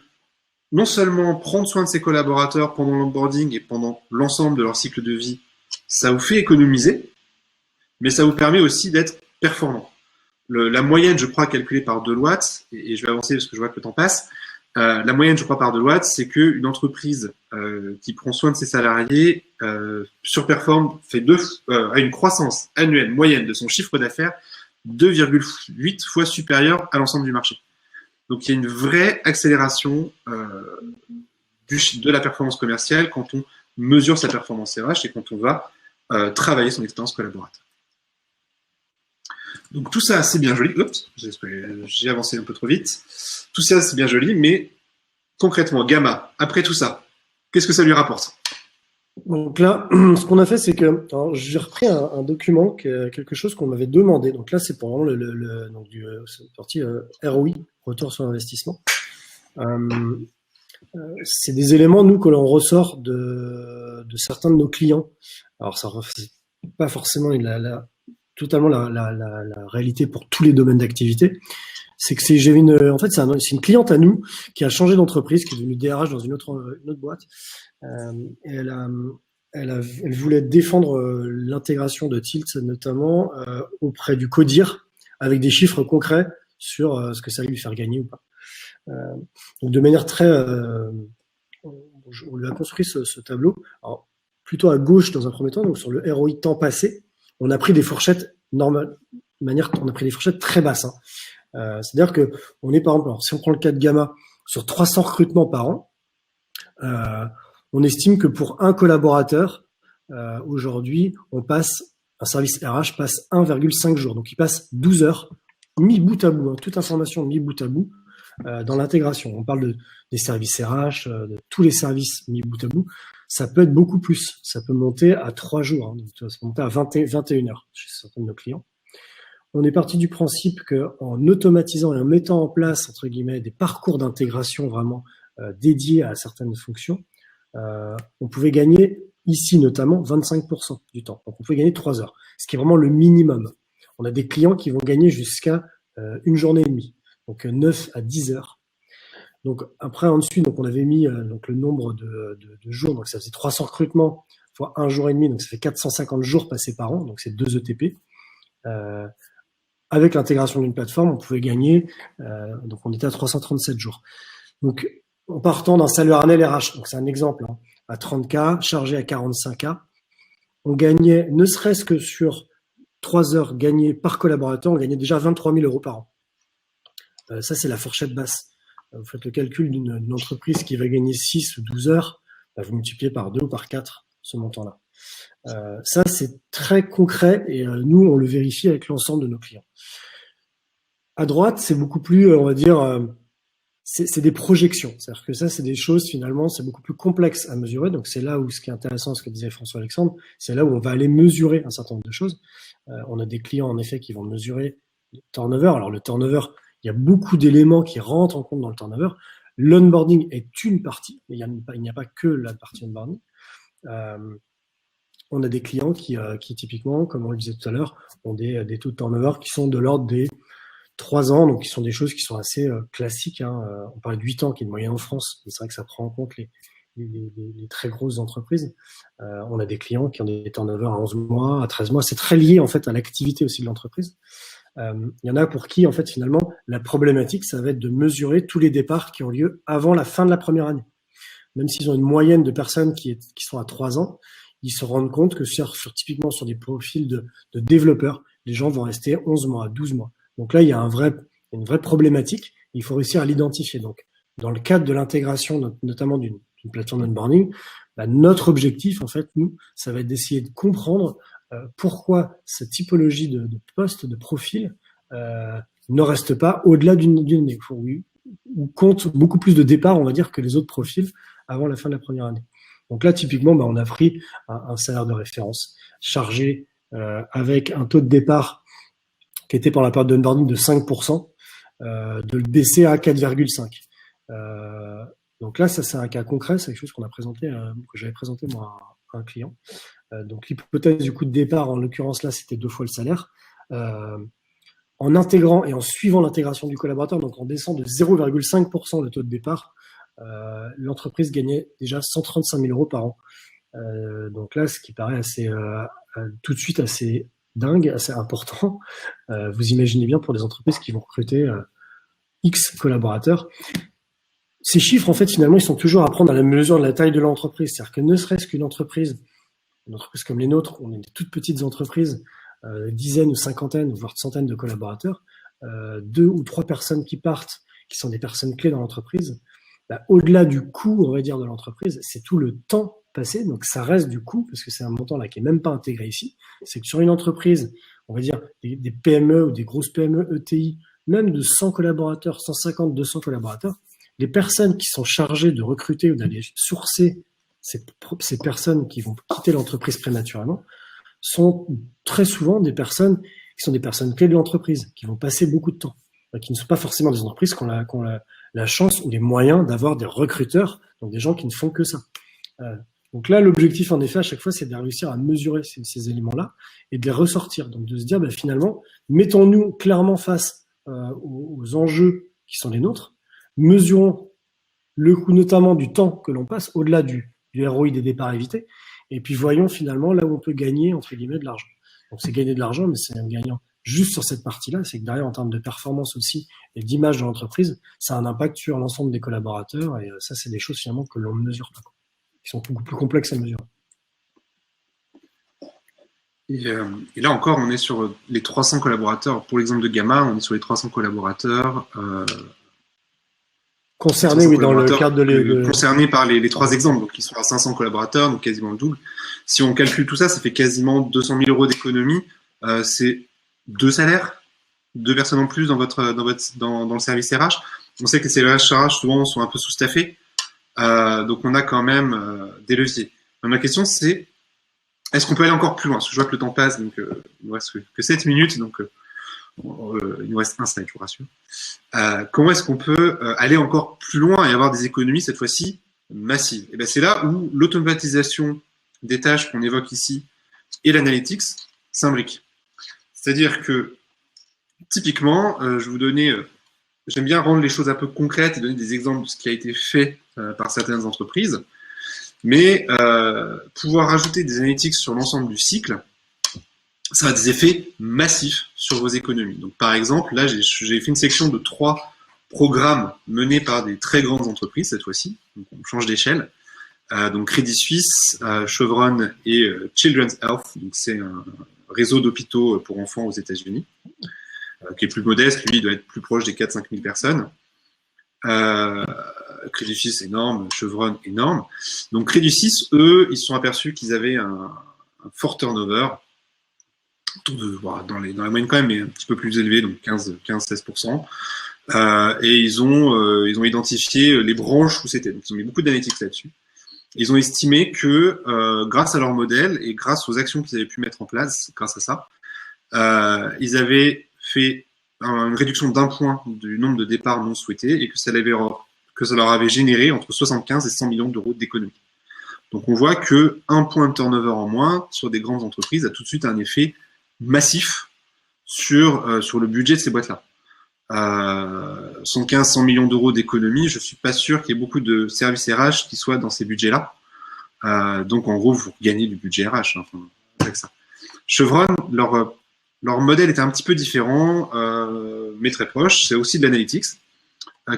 non seulement prendre soin de ses collaborateurs pendant l'onboarding et pendant l'ensemble de leur cycle de vie, ça vous fait économiser, mais ça vous permet aussi d'être performant. La moyenne, je crois, calculée par Deloitte, et je vais avancer parce que je vois que le temps passe, la moyenne, je crois, par Deloitte, c'est qu'une entreprise qui prend soin de ses salariés surperforme, a une croissance annuelle moyenne de son chiffre d'affaires 2,8 fois supérieure à l'ensemble du marché. Donc il y a une vraie accélération de la performance commerciale quand on mesure sa performance RH et quand on va travailler son expérience collaborateur. Donc tout ça, c'est bien joli. Oups, j'ai avancé un peu trop vite. Tout ça, c'est bien joli, mais concrètement, Gamma, après tout ça, qu'est-ce que ça lui rapporte? Donc là, ce qu'on a fait, c'est que j'ai repris un document, quelque chose qu'on m'avait demandé. Donc là, c'est pour vraiment donc c'est parti ROI, retour sur investissement. C'est des éléments, nous, que l'on ressort de certains de nos clients. Alors, ça reflète pas forcément totalement la réalité pour tous les domaines d'activité. C'est que en fait, c'est une cliente à nous qui a changé d'entreprise, qui est devenue DRH dans une autre boîte. Et elle voulait défendre l'intégration de Tilt, notamment auprès du CODIR, avec des chiffres concrets sur ce que ça allait lui faire gagner ou pas. Donc de manière très, on lui a construit ce tableau. Alors, plutôt à gauche dans un premier temps, donc sur le ROI temps passé, on a pris des fourchettes normales, on a pris des fourchettes très basses. C'est-à-dire que on est par exemple, alors, si on prend le cas de Gamma, sur 300 recrutements par an, on estime que pour un collaborateur, aujourd'hui, un service RH passe 1,5 jours. Donc il passe 12 heures mis bout à bout, toute information mis bout à bout dans l'intégration. On parle des services RH, de tous les services mis bout à bout. Ça peut être beaucoup plus. Ça peut monter à 3 jours. Donc ça peut monter à 21 heures chez certains de nos clients. On est parti du principe qu'en automatisant et en mettant en place, entre guillemets, des parcours d'intégration vraiment dédiés à certaines fonctions, on pouvait gagner ici notamment 25% du temps. Donc on pouvait gagner 3 heures, ce qui est vraiment le minimum. On a des clients qui vont gagner jusqu'à une journée et demie, donc 9 à 10 heures. Donc après, en dessus, donc on avait mis donc le nombre de jours, donc ça faisait 300 recrutements fois un jour et demi, donc ça fait 450 jours passés par an, donc c'est 2 ETP. Avec l'intégration d'une plateforme, on pouvait gagner, donc on était à 337 jours. Donc en partant d'un salaire annuel RH, donc c'est un exemple, à 30K, chargé à 45K, on gagnait, ne serait-ce que sur 3 heures gagnées par collaborateur, on gagnait déjà 23 000 euros par an. Ça, c'est la fourchette basse. Vous faites le calcul d'une entreprise qui va gagner 6 ou 12 heures, vous multipliez par 2 ou par 4 ce montant-là. Ça, c'est très concret et nous, on le vérifie avec l'ensemble de nos clients. À droite, c'est beaucoup plus, on va dire, c'est des projections. C'est-à-dire que ça, c'est des choses, finalement, c'est beaucoup plus complexe à mesurer. Donc, c'est là où ce qui est intéressant, ce que disait François-Alexandre, c'est là où on va aller mesurer un certain nombre de choses. On a des clients, en effet, qui vont mesurer le turnover. Alors, le turnover, il y a beaucoup d'éléments qui rentrent en compte dans le turnover. L'onboarding est une partie, mais il n'y a pas que la partie onboarding. On a des clients qui typiquement, comme on le disait tout à l'heure, ont des taux de turnover qui sont de l'ordre des 3 ans, donc qui sont des choses qui sont assez classiques. On parlait de 8 ans, qui est une moyenne en France, mais c'est vrai que ça prend en compte les très grosses entreprises. On a des clients qui ont des turnovers à 11 mois, à 13 mois. C'est très lié en fait à l'activité aussi de l'entreprise. Il y en a pour qui, en fait, finalement, la problématique, ça va être de mesurer tous les départs qui ont lieu avant la fin de la première année. Même s'ils ont une moyenne de personnes qui sont à 3 ans, ils se rendent compte que typiquement sur des profils de développeurs, les gens vont rester 11 mois, 12 mois. Donc là, il y a une vraie problématique. Il faut réussir à l'identifier. Donc, dans le cadre de l'intégration, notamment d'une plateforme d'onboarding, notre objectif, en fait, nous, ça va être d'essayer de comprendre pourquoi cette typologie de poste, de profil, ne reste pas au-delà d'une année, ou compte beaucoup plus de départs, on va dire, que les autres profils avant la fin de la première année. Donc là, typiquement, on a pris un salaire de référence chargé avec un taux de départ qui était pour la période d'onboarding de 5%, de le baisser à 4,5%. Donc là, ça c'est un cas concret, c'est quelque chose qu'on a présenté, que j'avais présenté moi à un client. Donc l'hypothèse du coût de départ, en l'occurrence là, c'était 2 fois le salaire. En intégrant et en suivant l'intégration du collaborateur, donc en baissant de 0,5% le taux de départ, l'entreprise gagnait déjà 135 000 euros par an. Donc là, ce qui paraît assez tout de suite assez dingue, assez important. Vous imaginez bien pour des entreprises qui vont recruter X collaborateurs. Ces chiffres, en fait, finalement, ils sont toujours à prendre à la mesure de la taille de l'entreprise. C'est-à-dire que ne serait-ce qu'une entreprise, une entreprise comme les nôtres, on est des toutes petites entreprises, dizaines ou cinquantaines, voire centaines de collaborateurs, 2 ou 3 personnes qui partent, qui sont des personnes clés dans l'entreprise, bah, au-delà du coût, on va dire, de l'entreprise, c'est tout le temps passé. Donc, ça reste du coût, parce que c'est un montant là qui est même pas intégré ici. C'est que sur une entreprise, on va dire des PME ou des grosses PME, ETI, même de 100 collaborateurs, 150, 200 collaborateurs, les personnes qui sont chargées de recruter ou d'aller sourcer ces personnes qui vont quitter l'entreprise prématurément sont très souvent des personnes qui sont des personnes clés de l'entreprise, qui vont passer beaucoup de temps, qui ne sont pas forcément des entreprises qui ont la chance ou les moyens d'avoir des recruteurs, donc des gens qui ne font que ça. Donc là, l'objectif, en effet, à chaque fois, c'est de réussir à mesurer ces éléments-là et de les ressortir. Donc de se dire, finalement, mettons-nous clairement face aux enjeux qui sont les nôtres, mesurons le coût notamment du temps que l'on passe, au-delà du ROI des départs évités, et puis voyons finalement là où on peut gagner, entre guillemets, de l'argent. Donc c'est gagner de l'argent, mais c'est un gagnant juste sur cette partie-là, c'est que derrière, en termes de performance aussi et d'image de l'entreprise, ça a un impact sur l'ensemble des collaborateurs, et ça, c'est des choses finalement que l'on ne mesure pas, qui sont beaucoup plus complexes à mesurer. Et là encore, on est sur les 300 collaborateurs. Pour l'exemple de Gamma, on est sur les 300 collaborateurs concernés, oui, dans le cadre concernés par les 3 exemples, donc ils sont à 500 collaborateurs, donc quasiment le double. Si on calcule tout ça, ça fait quasiment 200 000 euros d'économie. C'est 2 salaires, 2 personnes en plus dans le service RH. On sait que les services RH souvent sont un peu sous-staffés, donc on a quand même des leviers. Donc, ma question c'est, est-ce qu'on peut aller encore plus loin? Parce que je vois que le temps passe, donc il ne reste que 7 minutes, donc il nous reste un slide, je vous rassure. Comment est-ce qu'on peut aller encore plus loin et avoir des économies, cette fois-ci, massives? Et c'est là où l'automatisation des tâches qu'on évoque ici et l'analytics s'imbriquent. C'est-à-dire que, typiquement, je vous donnais, j'aime bien rendre les choses un peu concrètes et donner des exemples de ce qui a été fait par certaines entreprises, mais pouvoir ajouter des analytics sur l'ensemble du cycle, ça a des effets massifs sur vos économies. Donc, par exemple, là, j'ai fait une section de 3 programmes menés par des très grandes entreprises, cette fois-ci. Donc, on change d'échelle. Donc, Crédit Suisse, Chevron et Children's Health. Donc, c'est un réseau d'hôpitaux pour enfants aux États-Unis, qui est plus modeste. Lui, il doit être plus proche des 4-5 000 personnes. Crédit Suisse, énorme. Chevron, énorme. Donc, Crédit Suisse, eux, ils se sont aperçus qu'ils avaient un fort turnover, dans la moyenne quand même, mais un petit peu plus élevé, donc 15-16%. Et ils ont identifié les branches où c'était. Donc, ils ont mis beaucoup d'analytics là-dessus. Ils ont estimé que grâce à leur modèle et grâce aux actions qu'ils avaient pu mettre en place grâce à ça, ils avaient fait une réduction d'1 point du nombre de départs non souhaités et que ça leur avait généré entre 75 et 100 millions d'euros d'économie. Donc on voit que 1 point de turnover en moins sur des grandes entreprises a tout de suite un effet massif sur le budget de ces boîtes-là. 115-100 millions d'euros d'économie, je suis pas sûr qu'il y ait beaucoup de services RH qui soient dans ces budgets-là. Donc en gros, vous gagnez du budget RH avec ça. Chevron, leur modèle était un petit peu différent, mais très proche. C'est aussi de l'analytics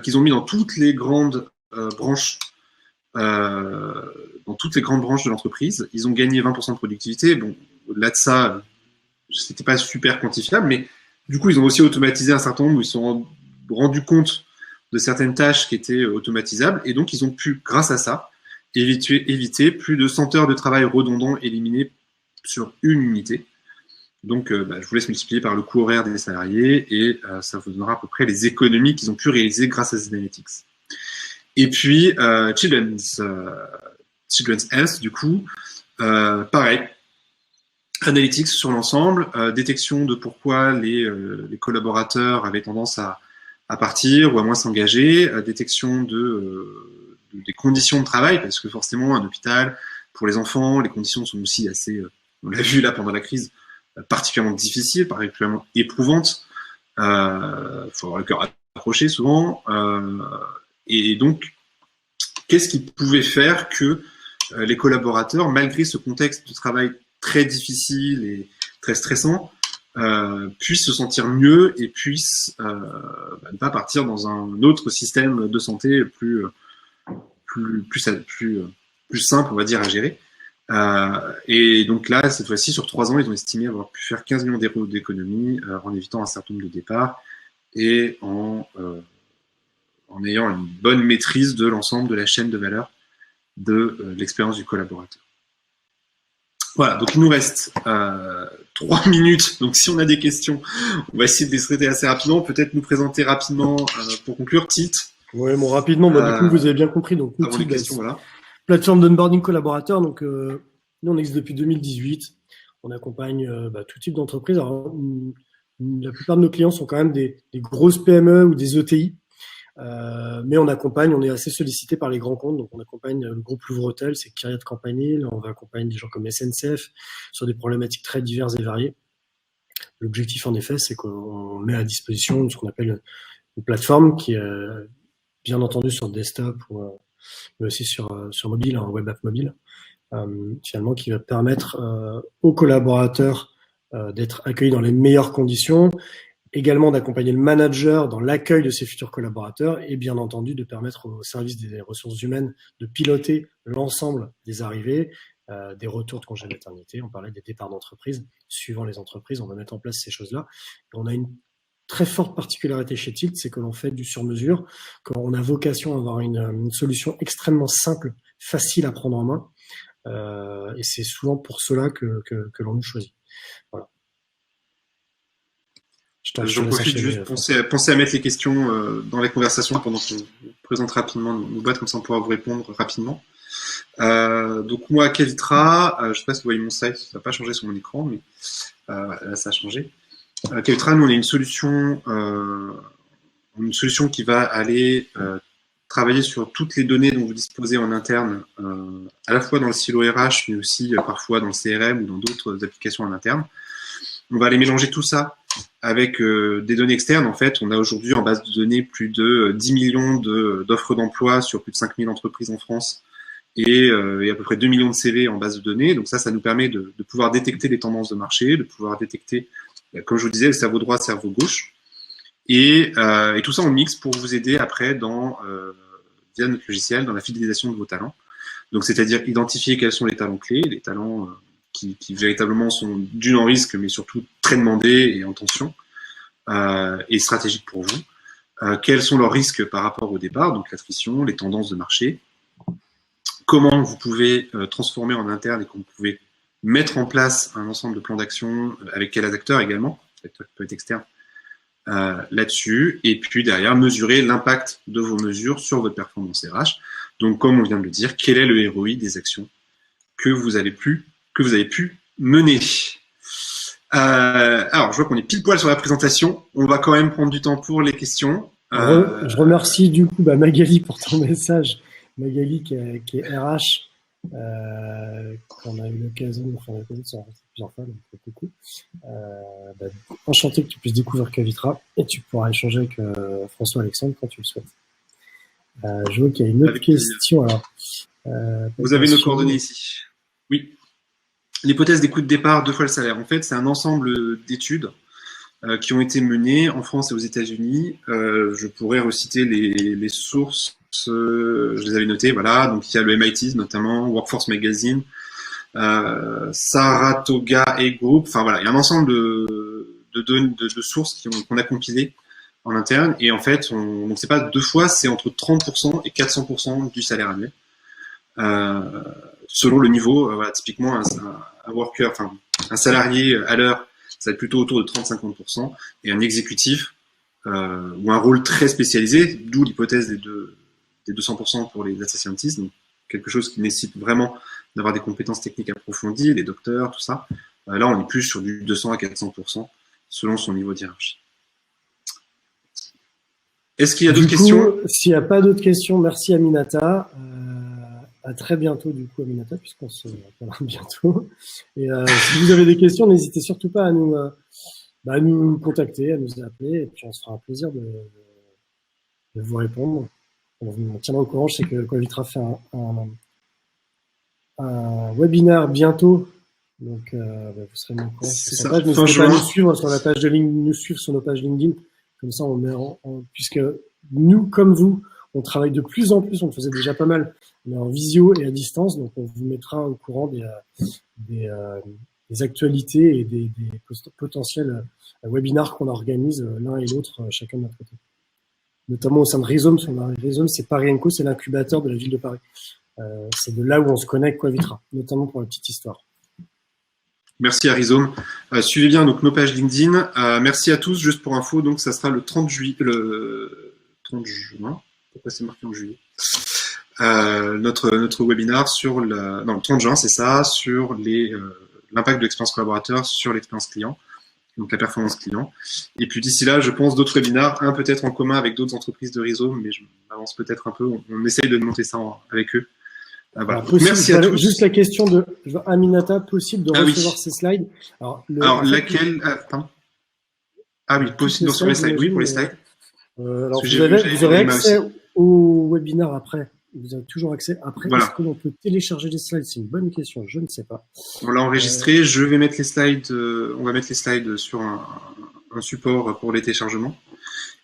qu'ils ont mis dans toutes les grandes branches, dans toutes les grandes branches de l'entreprise. Ils ont gagné 20% de productivité. Bon, au-delà de ça, c'était pas super quantifiable, mais du coup, ils ont aussi automatisé un certain nombre où ils se sont rendus compte de certaines tâches qui étaient automatisables, et donc ils ont pu, grâce à ça, éviter plus de 100 heures de travail redondant éliminés sur une unité. Donc, je vous laisse multiplier par le coût horaire des salariés, et ça vous donnera à peu près les économies qu'ils ont pu réaliser grâce à ces analytics. Et puis, Children's Health, du coup, pareil. Analytics sur l'ensemble, détection de pourquoi les collaborateurs avaient tendance à partir ou à moins s'engager, détection des conditions de travail, parce que forcément, un hôpital, pour les enfants, les conditions sont aussi assez, on l'a vu là pendant la crise, particulièrement difficiles, particulièrement éprouvantes. Faut avoir le cœur accroché souvent. Et donc, qu'est-ce qui pouvait faire que les collaborateurs, malgré ce contexte de travail très difficile et très stressant, puissent se sentir mieux et puissent ne pas partir dans un autre système de santé plus simple, on va dire, à gérer. Et donc là, cette fois-ci, sur 3 ans, ils ont estimé avoir pu faire 15 millions d'euros d'économies en évitant un certain nombre de départs et en en ayant une bonne maîtrise de l'ensemble de la chaîne de valeur de l'expérience du collaborateur. Voilà, donc il nous reste 3 minutes. Donc si on a des questions, on va essayer de les traiter assez rapidement. Peut-être nous présenter rapidement pour conclure. Tilt. Ouais, bon, rapidement. Du coup, vous avez bien compris. Donc, avant les questions, voilà. Plateforme d'onboarding collaborateur. Donc, nous, on existe depuis 2018. On accompagne tout type d'entreprise. Alors, la plupart de nos clients sont quand même des grosses PME ou des ETI. Mais on est assez sollicité par les grands comptes, donc on accompagne le groupe Louvre-Hôtel, c'est Kyriot Campanile, on va accompagner des gens comme SNCF sur des problématiques très diverses et variées. L'objectif en effet, c'est qu'on met à disposition ce qu'on appelle une plateforme qui est bien entendu sur desktop mais aussi sur mobile, un web app mobile, finalement qui va permettre aux collaborateurs d'être accueillis dans les meilleures conditions, également d'accompagner le manager dans l'accueil de ses futurs collaborateurs et bien entendu de permettre au service des ressources humaines de piloter l'ensemble des arrivées, des retours de congés maternité. On parlait des départs d'entreprise. Suivant les entreprises, on va mettre en place ces choses-là. Et on a une très forte particularité chez Tilt, c'est que l'on fait du sur-mesure, qu'on a vocation à avoir une solution extrêmement simple, facile à prendre en main. Et c'est souvent pour cela que l'on nous choisit. Voilà. J'en profite juste, pensez à mettre les questions dans les conversations pendant qu'on présente rapidement nos boîtes, comme ça on pourra vous répondre rapidement. Donc moi, Kevitra, je ne sais pas si vous voyez mon site, ça n'a pas changé sur mon écran, mais là ça a changé. Kevitra, nous on a une solution qui va aller travailler sur toutes les données dont vous disposez en interne, à la fois dans le silo RH, mais aussi parfois dans le CRM ou dans d'autres applications en interne. On va aller mélanger tout ça avec des données externes. En fait, on a aujourd'hui en base de données plus de 10 millions d'offres d'emploi sur plus de 5000 entreprises en France et à peu près 2 millions de CV en base de données. Donc ça nous permet de pouvoir détecter les tendances de marché, de pouvoir détecter, comme je vous disais, le cerveau droit, le cerveau gauche. Et tout ça, on mixe pour vous aider après via notre logiciel dans la fidélisation de vos talents. Donc, c'est-à-dire identifier quels sont les talents clés, les talents qui véritablement sont d'une en risque, mais surtout très demandés et en tension, et stratégiques pour vous. Quels sont leurs risques par rapport au départ, donc l'attrition, les tendances de marché. Comment vous pouvez transformer en interne et comment vous pouvez mettre en place un ensemble de plans d'action avec quels acteurs également, acteurs qui peuvent être externes, là-dessus, et puis derrière, mesurer l'impact de vos mesures sur votre performance RH. Donc, comme on vient de le dire, quel est le ROI des actions que vous avez pu mener. Alors, je vois qu'on est pile poil sur la présentation. On va quand même prendre du temps pour les questions. Je remercie du coup Magali pour ton message. Magali qui est RH, qu'on a eu l'occasion de faire plusieurs fois, donc coucou. Enchanté que tu puisses découvrir Kevitra et tu pourras échanger avec François Alexandre quand tu le souhaites. Je vois qu'il y a une autre question. Alors, vous avez nos coordonnées ici. Oui. L'hypothèse des coûts de départ 2 fois le salaire. En fait, c'est un ensemble d'études qui ont été menées en France et aux États-Unis. Je pourrais reciter les sources. Je les avais notées. Voilà. Donc, il y a le MIT notamment, Workforce Magazine, Saratoga et Group. Enfin, voilà. Il y a un ensemble de sources qu'on a compilées en interne. Et en fait, donc c'est pas 2 fois, c'est entre 30% et 400% du salaire annuel. Selon le niveau, voilà, typiquement un worker, enfin un salarié à l'heure, ça va être plutôt autour de 30-50%, et un exécutif ou un rôle très spécialisé, d'où l'hypothèse des 200% pour les data scientists, donc quelque chose qui nécessite vraiment d'avoir des compétences techniques approfondies, les docteurs, tout ça. Là, on est plus sur du 200 à 400% selon son niveau de hiérarchie. Est-ce qu'il y a d'autres questions? S'il n'y a pas d'autres questions, merci Aminata. À très bientôt du coup Aminata, puisqu'on se reparlera bientôt. Et si vous avez des questions, n'hésitez surtout pas à nous contacter, à nous appeler, et puis on se fera un plaisir de vous répondre. On tiendra au courant. Je sais que Kevitra fait un webinaire bientôt, donc vous serez au courant. C'est ça. N'hésitez pas à nous suivre sur la page de LinkedIn, nous suivre sur nos pages LinkedIn. Comme ça, on met puisque nous, comme vous, on travaille de plus en plus, on le faisait déjà pas mal, mais en visio et à distance, donc on vous mettra au courant des actualités et des potentiels webinars qu'on organise l'un et l'autre, chacun de notre côté. notamment au sein de Rhizome. Rhizome, c'est Paris & Co, c'est l'incubateur de la ville de Paris. C'est de là où on se connecte Quavitra, notamment pour la petite histoire. Merci à Rhizome. Suivez bien donc nos pages LinkedIn. Merci à tous. Juste pour info, donc ça sera le 30 juillet. Le 30 juin. Pourquoi c'est marqué en juillet? Notre webinaire sur le 30 juin, c'est ça, sur l'impact de l'expérience collaborateur sur l'expérience client, donc la performance client. Et puis d'ici là, je pense d'autres webinaires, un peut-être en commun avec d'autres entreprises de Rhizome, mais je m'avance peut-être un peu. On essaye de monter ça avec eux. Voilà. Merci à tous. Juste la question de Aminata, possible de recevoir ces slides. Alors laquelle pardon. Ah oui, possible sur les slides. Oui, pour les slides. Alors vous aurez accès au webinaire après. Vous avez toujours accès après. Voilà. Est-ce que l'on peut télécharger les slides? C'est une bonne question, je ne sais pas. On l'a enregistré. Je vais mettre les slides. On va mettre les slides sur un support pour les téléchargements.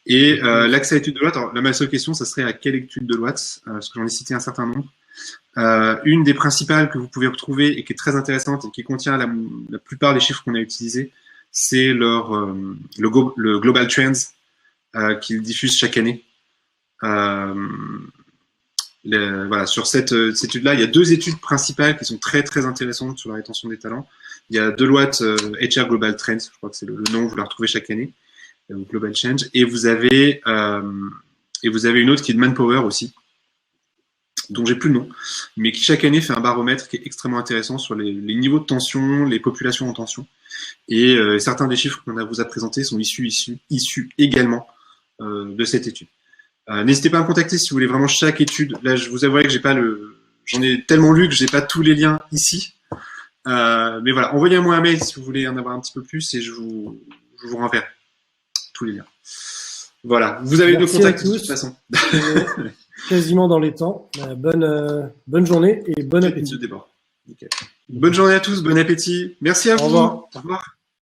Et l'accès à l'étude de Deloitte. Alors, ma seule question, ça serait à quelle étude de Deloitte, parce que j'en ai cité un certain nombre. Une des principales que vous pouvez retrouver et qui est très intéressante et qui contient la plupart des chiffres qu'on a utilisés, c'est le Global Trends qu'ils diffusent chaque année. Voilà, sur cette étude-là, il y a deux études principales qui sont très très intéressantes sur la rétention des talents. Il y a Deloitte HR Global Trends, je crois que c'est le nom, vous la retrouvez chaque année, Global Change, et vous avez une autre qui est de Manpower aussi, dont j'ai plus le nom, mais qui chaque année fait un baromètre qui est extrêmement intéressant sur les niveaux de tension, les populations en tension, et certains des chiffres qu'on vous a présentés sont issus également de cette étude. N'hésitez pas à me contacter si vous voulez vraiment chaque étude. Là, je vous avouerai que j'en ai tellement lu que j'ai pas tous les liens ici. Mais voilà, envoyez-moi un mail si vous voulez en avoir un petit peu plus et je vous renverrai tous les liens. Voilà, vous avez nos contacts de toute façon. Quasiment dans les temps. Bonne journée et bon appétit. Bonne journée à tous, bon appétit. Merci à vous. Au revoir. Au revoir.